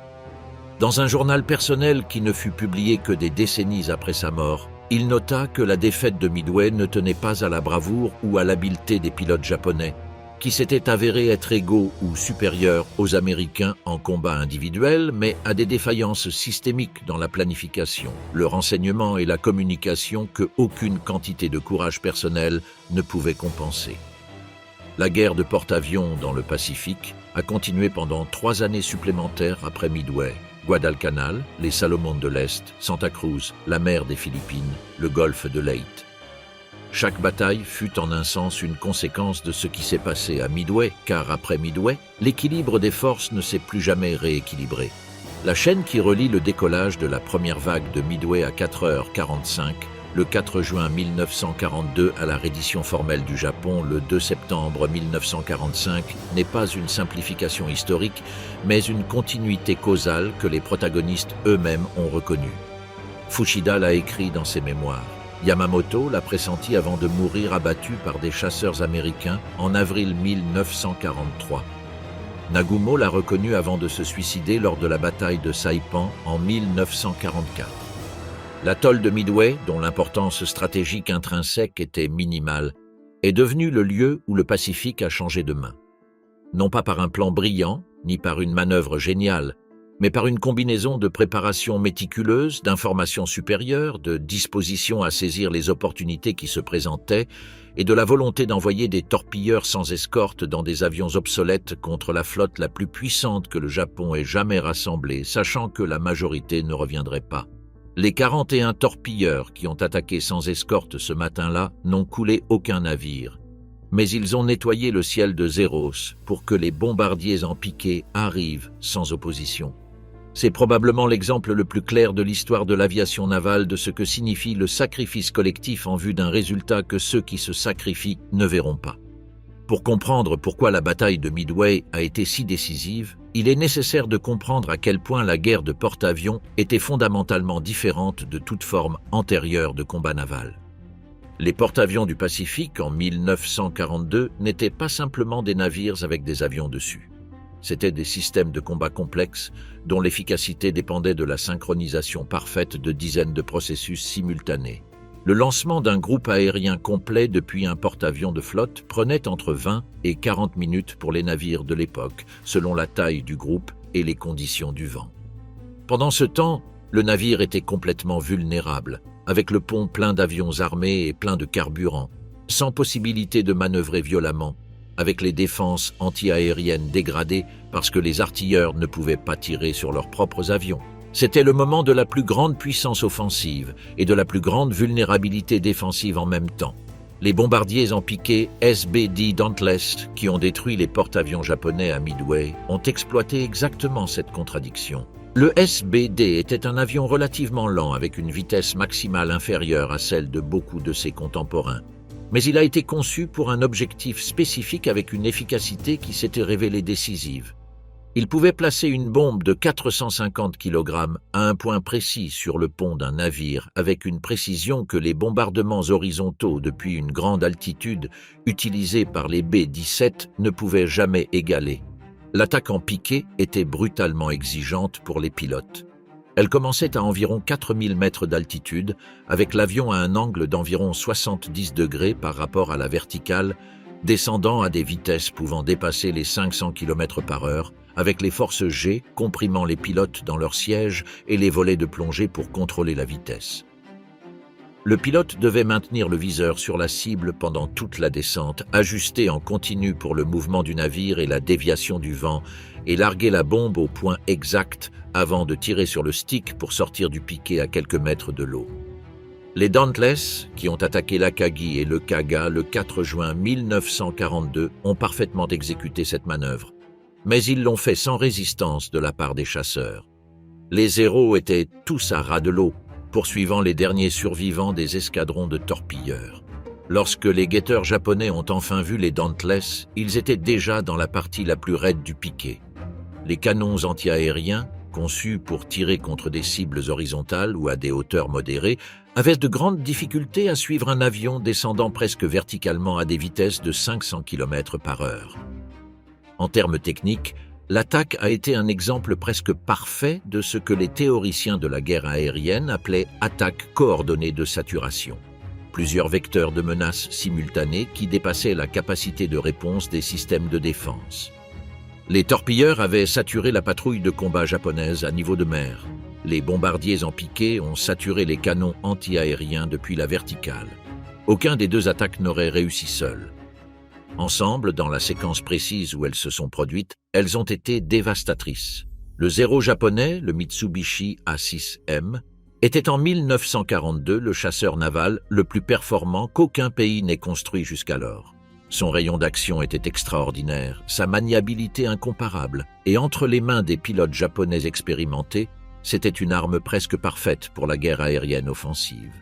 Dans un journal personnel qui ne fut publié que des décennies après sa mort, il nota que la défaite de Midway ne tenait pas à la bravoure ou à l'habileté des pilotes japonais, qui s'étaient avérés être égaux ou supérieurs aux Américains en combat individuel, mais à des défaillances systémiques dans la planification, le renseignement et la communication que aucune quantité de courage personnel ne pouvait compenser. La guerre de porte-avions dans le Pacifique a continué pendant 3 années supplémentaires après Midway. Guadalcanal, les Salomon de l'Est, Santa Cruz, la mer des Philippines, le golfe de Leyte. Chaque bataille fut en un sens une conséquence de ce qui s'est passé à Midway, car après Midway, l'équilibre des forces ne s'est plus jamais rééquilibré. La chaîne qui relie le décollage de la première vague de Midway à 4h45, le 4 juin 1942 à la reddition formelle du Japon le 2 septembre 1945, n'est pas une simplification historique, mais une continuité causale que les protagonistes eux-mêmes ont reconnue. Fushida l'a écrit dans ses mémoires. Yamamoto l'a pressenti avant de mourir abattu par des chasseurs américains en avril 1943. Nagumo l'a reconnu avant de se suicider lors de la bataille de Saipan en 1944. L'atoll de Midway, dont l'importance stratégique intrinsèque était minimale, est devenu le lieu où le Pacifique a changé de main. Non pas par un plan brillant, ni par une manœuvre géniale, mais par une combinaison de préparation méticuleuse, d'informations supérieures, de disposition à saisir les opportunités qui se présentaient et de la volonté d'envoyer des torpilleurs sans escorte dans des avions obsolètes contre la flotte la plus puissante que le Japon ait jamais rassemblée, sachant que la majorité ne reviendrait pas. Les 41 torpilleurs qui ont attaqué sans escorte ce matin-là n'ont coulé aucun navire, mais ils ont nettoyé le ciel de Zéros pour que les bombardiers en piqué arrivent sans opposition. C'est probablement l'exemple le plus clair de l'histoire de l'aviation navale de ce que signifie le sacrifice collectif en vue d'un résultat que ceux qui se sacrifient ne verront pas. Pour comprendre pourquoi la bataille de Midway a été si décisive, il est nécessaire de comprendre à quel point la guerre de porte-avions était fondamentalement différente de toute forme antérieure de combat naval. Les porte-avions du Pacifique en 1942 n'étaient pas simplement des navires avec des avions dessus. C'étaient des systèmes de combat complexes dont l'efficacité dépendait de la synchronisation parfaite de dizaines de processus simultanés. Le lancement d'un groupe aérien complet depuis un porte-avions de flotte prenait entre 20 et 40 minutes pour les navires de l'époque, selon la taille du groupe et les conditions du vent. Pendant ce temps, le navire était complètement vulnérable, avec le pont plein d'avions armés et plein de carburant, sans possibilité de manœuvrer violemment, avec les défenses anti-aériennes dégradées parce que les artilleurs ne pouvaient pas tirer sur leurs propres avions. C'était le moment de la plus grande puissance offensive et de la plus grande vulnérabilité défensive en même temps. Les bombardiers en piqué SBD Dauntless, qui ont détruit les porte-avions japonais à Midway, ont exploité exactement cette contradiction. Le SBD était un avion relativement lent avec une vitesse maximale inférieure à celle de beaucoup de ses contemporains. Mais il a été conçu pour un objectif spécifique avec une efficacité qui s'était révélée décisive. Il pouvait placer une bombe de 450 kg à un point précis sur le pont d'un navire avec une précision que les bombardements horizontaux depuis une grande altitude utilisés par les B-17 ne pouvaient jamais égaler. L'attaque en piqué était brutalement exigeante pour les pilotes. Elle commençait à environ 4000 mètres d'altitude, avec l'avion à un angle d'environ 70 degrés par rapport à la verticale, descendant à des vitesses pouvant dépasser les 500 km/h, avec les forces G comprimant les pilotes dans leurs sièges et les volets de plongée pour contrôler la vitesse. Le pilote devait maintenir le viseur sur la cible pendant toute la descente, ajuster en continu pour le mouvement du navire et la déviation du vent, et larguer la bombe au point exact avant de tirer sur le stick pour sortir du piquet à quelques mètres de l'eau. Les Dauntless, qui ont attaqué l'Akagi et le Kaga le 4 juin 1942, ont parfaitement exécuté cette manœuvre. Mais ils l'ont fait sans résistance de la part des chasseurs. Les Zéros étaient tous à ras de l'eau, poursuivant les derniers survivants des escadrons de torpilleurs. Lorsque les guetteurs japonais ont enfin vu les Dauntless, ils étaient déjà dans la partie la plus raide du piquet. Les canons anti-aériens, conçus pour tirer contre des cibles horizontales ou à des hauteurs modérées, avaient de grandes difficultés à suivre un avion descendant presque verticalement à des vitesses de 500 km/h. En termes techniques, l'attaque a été un exemple presque parfait de ce que les théoriciens de la guerre aérienne appelaient « attaque coordonnée de saturation ». Plusieurs vecteurs de menaces simultanés qui dépassaient la capacité de réponse des systèmes de défense. Les torpilleurs avaient saturé la patrouille de combat japonaise à niveau de mer. Les bombardiers en piqué ont saturé les canons anti-aériens depuis la verticale. Aucun des deux attaques n'aurait réussi seul. Ensemble, dans la séquence précise où elles se sont produites, elles ont été dévastatrices. Le Zéro japonais, le Mitsubishi A6M, était en 1942 le chasseur naval le plus performant qu'aucun pays n'ait construit jusqu'alors. Son rayon d'action était extraordinaire, sa maniabilité incomparable, et entre les mains des pilotes japonais expérimentés, c'était une arme presque parfaite pour la guerre aérienne offensive.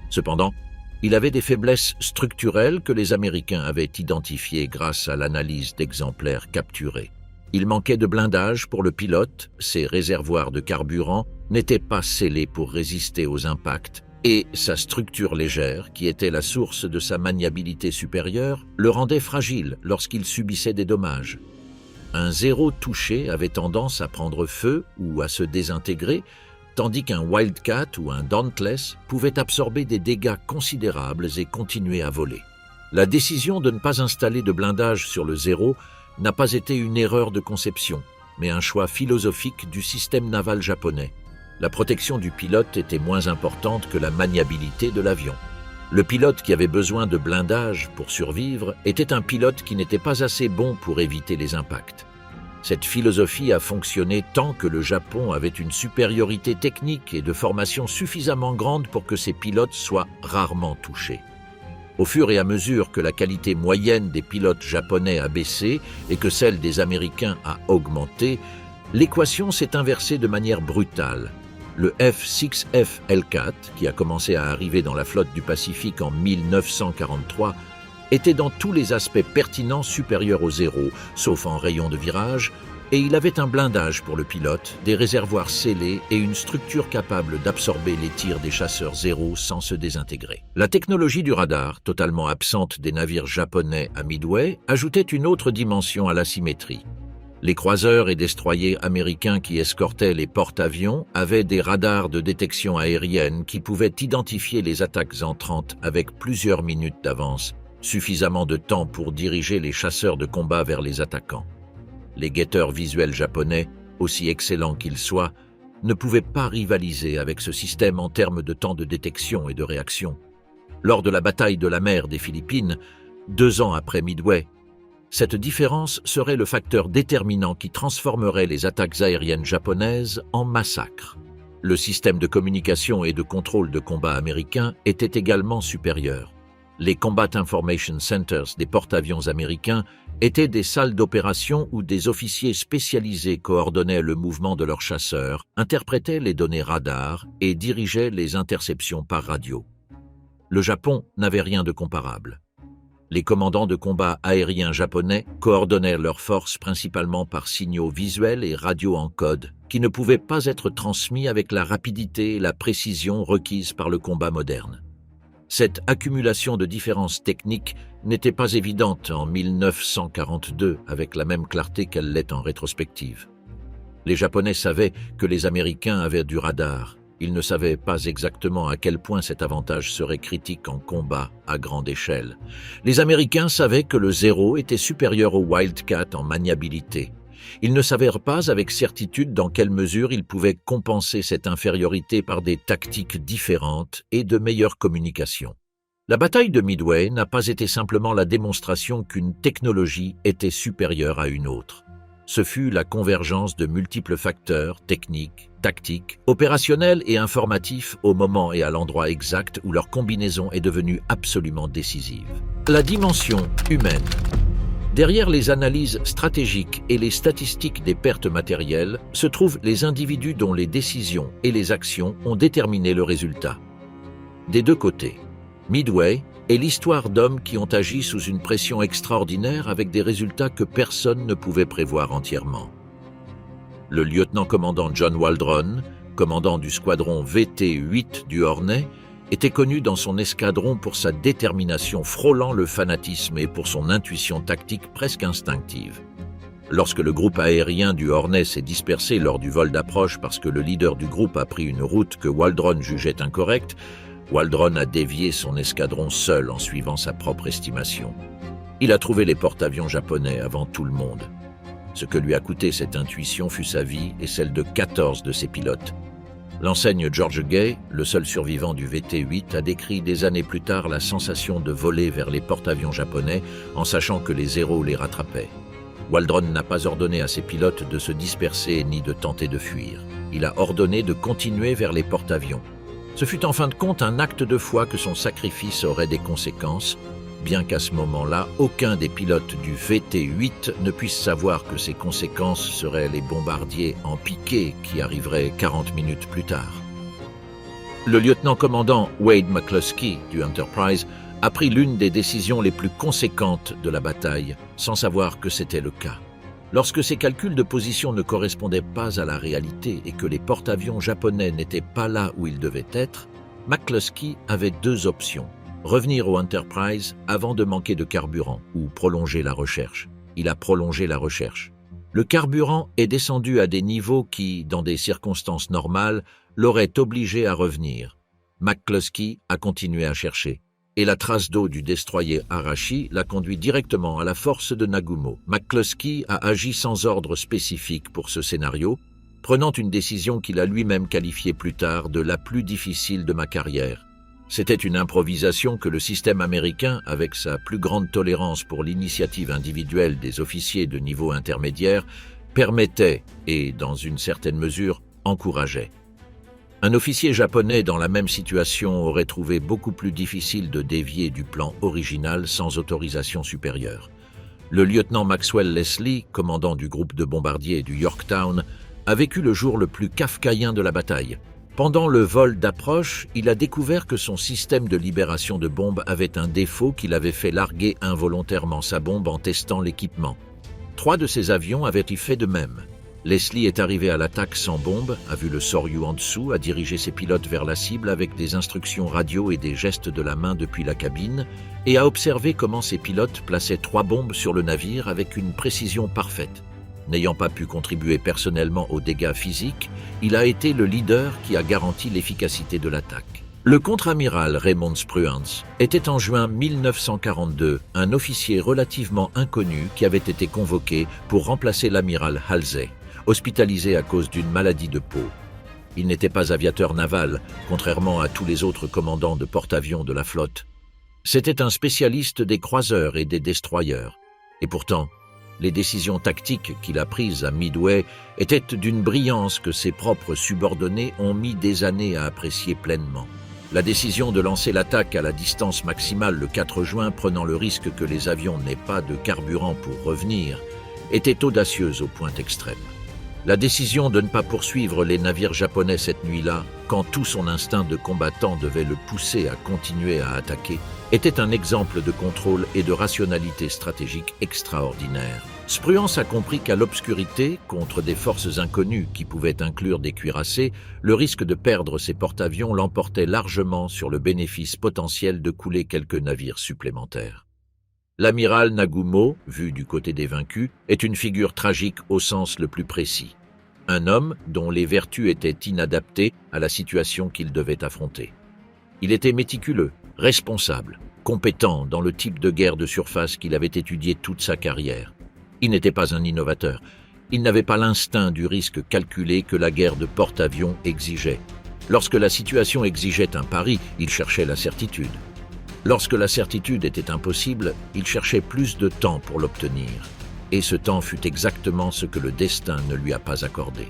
Cependant, il avait des faiblesses structurelles que les Américains avaient identifiées grâce à l'analyse d'exemplaires capturés. Il manquait de blindage pour le pilote, ses réservoirs de carburant n'étaient pas scellés pour résister aux impacts, et sa structure légère, qui était la source de sa maniabilité supérieure, le rendait fragile lorsqu'il subissait des dommages. Un Zéro touché avait tendance à prendre feu ou à se désintégrer, tandis qu'un Wildcat ou un Dauntless pouvait absorber des dégâts considérables et continuer à voler. La décision de ne pas installer de blindage sur le Zéro n'a pas été une erreur de conception, mais un choix philosophique du système naval japonais. La protection du pilote était moins importante que la maniabilité de l'avion. Le pilote qui avait besoin de blindage pour survivre était un pilote qui n'était pas assez bon pour éviter les impacts. Cette philosophie a fonctionné tant que le Japon avait une supériorité technique et de formation suffisamment grande pour que ses pilotes soient rarement touchés. Au fur et à mesure que la qualité moyenne des pilotes japonais a baissé et que celle des Américains a augmenté, l'équation s'est inversée de manière brutale. Le F-6F Hellcat, qui a commencé à arriver dans la flotte du Pacifique en 1943, était dans tous les aspects pertinents supérieur au zéro, sauf en rayon de virage, et il avait un blindage pour le pilote, des réservoirs scellés et une structure capable d'absorber les tirs des chasseurs zéro sans se désintégrer. La technologie du radar, totalement absente des navires japonais à Midway, ajoutait une autre dimension à l'asymétrie. Les croiseurs et destroyers américains qui escortaient les porte-avions avaient des radars de détection aérienne qui pouvaient identifier les attaques entrantes avec plusieurs minutes d'avance, suffisamment de temps pour diriger les chasseurs de combat vers les attaquants. Les guetteurs visuels japonais, aussi excellents qu'ils soient, ne pouvaient pas rivaliser avec ce système en termes de temps de détection et de réaction. Lors de la bataille de la mer des Philippines, 2 ans après Midway, cette différence serait le facteur déterminant qui transformerait les attaques aériennes japonaises en massacres. Le système de communication et de contrôle de combat américain était également supérieur. Les Combat Information Centers des porte-avions américains étaient des salles d'opération où des officiers spécialisés coordonnaient le mouvement de leurs chasseurs, interprétaient les données radar et dirigeaient les interceptions par radio. Le Japon n'avait rien de comparable. Les commandants de combat aériens japonais coordonnaient leurs forces principalement par signaux visuels et radio en code, qui ne pouvaient pas être transmis avec la rapidité et la précision requises par le combat moderne. Cette accumulation de différences techniques n'était pas évidente en 1942 avec la même clarté qu'elle l'est en rétrospective. Les Japonais savaient que les Américains avaient du radar. Ils ne savaient pas exactement à quel point cet avantage serait critique en combat à grande échelle. Les Américains savaient que le zéro était supérieur au Wildcat en maniabilité. Ils ne savaient pas avec certitude dans quelle mesure ils pouvaient compenser cette infériorité par des tactiques différentes et de meilleures communications. La bataille de Midway n'a pas été simplement la démonstration qu'une technologie était supérieure à une autre. Ce fut la convergence de multiples facteurs techniques, tactiques, opérationnels et informatifs au moment et à l'endroit exact où leur combinaison est devenue absolument décisive. La dimension humaine. Derrière les analyses stratégiques et les statistiques des pertes matérielles se trouvent les individus dont les décisions et les actions ont déterminé le résultat. Des deux côtés, Midway est l'histoire d'hommes qui ont agi sous une pression extraordinaire avec des résultats que personne ne pouvait prévoir entièrement. Le lieutenant-commandant John Waldron, commandant du squadron VT-8 du Hornet, était connu dans son escadron pour sa détermination frôlant le fanatisme et pour son intuition tactique presque instinctive. Lorsque le groupe aérien du Hornet s'est dispersé lors du vol d'approche parce que le leader du groupe a pris une route que Waldron jugeait incorrecte, Waldron a dévié son escadron seul en suivant sa propre estimation. Il a trouvé les porte-avions japonais avant tout le monde. Ce que lui a coûté cette intuition fut sa vie et celle de 14 de ses pilotes. L'enseigne George Gay, le seul survivant du VT-8, a décrit des années plus tard la sensation de voler vers les porte-avions japonais en sachant que les zéros les rattrapaient. Waldron n'a pas ordonné à ses pilotes de se disperser ni de tenter de fuir. Il a ordonné de continuer vers les porte-avions. Ce fut en fin de compte un acte de foi que son sacrifice aurait des conséquences, bien qu'à ce moment-là, aucun des pilotes du VT-8 ne puisse savoir que ces conséquences seraient les bombardiers en piqué qui arriveraient 40 minutes plus tard. Le lieutenant-commandant Wade McCluskey du Enterprise a pris l'une des décisions les plus conséquentes de la bataille, sans savoir que c'était le cas. Lorsque ses calculs de position ne correspondaient pas à la réalité et que les porte-avions japonais n'étaient pas là où ils devaient être, McCluskey avait 2 options. Revenir au Enterprise avant de manquer de carburant ou prolonger la recherche. Il a prolongé la recherche. Le carburant est descendu à des niveaux qui, dans des circonstances normales, l'auraient obligé à revenir. McCluskey a continué à chercher. Et la trace d'eau du destroyer Arashi l'a conduit directement à la force de Nagumo. McCluskey a agi sans ordre spécifique pour ce scénario, prenant une décision qu'il a lui-même qualifiée plus tard de la plus difficile de ma carrière. C'était une improvisation que le système américain, avec sa plus grande tolérance pour l'initiative individuelle des officiers de niveau intermédiaire, permettait et, dans une certaine mesure, encourageait. Un officier japonais dans la même situation aurait trouvé beaucoup plus difficile de dévier du plan original sans autorisation supérieure. Le lieutenant Maxwell Leslie, commandant du groupe de bombardiers du Yorktown, a vécu le jour le plus kafkaïen de la bataille. Pendant le vol d'approche, il a découvert que son système de libération de bombes avait un défaut qui l'avait fait larguer involontairement sa bombe en testant l'équipement. 3 de ses avions avaient fait de même. Leslie est arrivé à l'attaque sans bombe, a vu le Soryu en dessous, a dirigé ses pilotes vers la cible avec des instructions radio et des gestes de la main depuis la cabine, et a observé comment ses pilotes plaçaient 3 bombes sur le navire avec une précision parfaite. N'ayant pas pu contribuer personnellement aux dégâts physiques, il a été le leader qui a garanti l'efficacité de l'attaque. Le contre-amiral Raymond Spruance était en juin 1942 un officier relativement inconnu qui avait été convoqué pour remplacer l'amiral Halsey, hospitalisé à cause d'une maladie de peau. Il n'était pas aviateur naval, contrairement à tous les autres commandants de porte-avions de la flotte. C'était un spécialiste des croiseurs et des destroyers. Et pourtant, les décisions tactiques qu'il a prises à Midway étaient d'une brillance que ses propres subordonnés ont mis des années à apprécier pleinement. La décision de lancer l'attaque à la distance maximale le 4 juin, prenant le risque que les avions n'aient pas de carburant pour revenir, était audacieuse au point extrême. La décision de ne pas poursuivre les navires japonais cette nuit-là, quand tout son instinct de combattant devait le pousser à continuer à attaquer, était un exemple de contrôle et de rationalité stratégique extraordinaire. Spruance a compris qu'à l'obscurité, contre des forces inconnues qui pouvaient inclure des cuirassés, le risque de perdre ses porte-avions l'emportait largement sur le bénéfice potentiel de couler quelques navires supplémentaires. L'amiral Nagumo, vu du côté des vaincus, est une figure tragique au sens le plus précis. Un homme dont les vertus étaient inadaptées à la situation qu'il devait affronter. Il était méticuleux, responsable, compétent dans le type de guerre de surface qu'il avait étudié toute sa carrière. Il n'était pas un innovateur. Il n'avait pas l'instinct du risque calculé que la guerre de porte-avions exigeait. Lorsque la situation exigeait un pari, il cherchait la certitude. Lorsque la certitude était impossible, il cherchait plus de temps pour l'obtenir. Et ce temps fut exactement ce que le destin ne lui a pas accordé.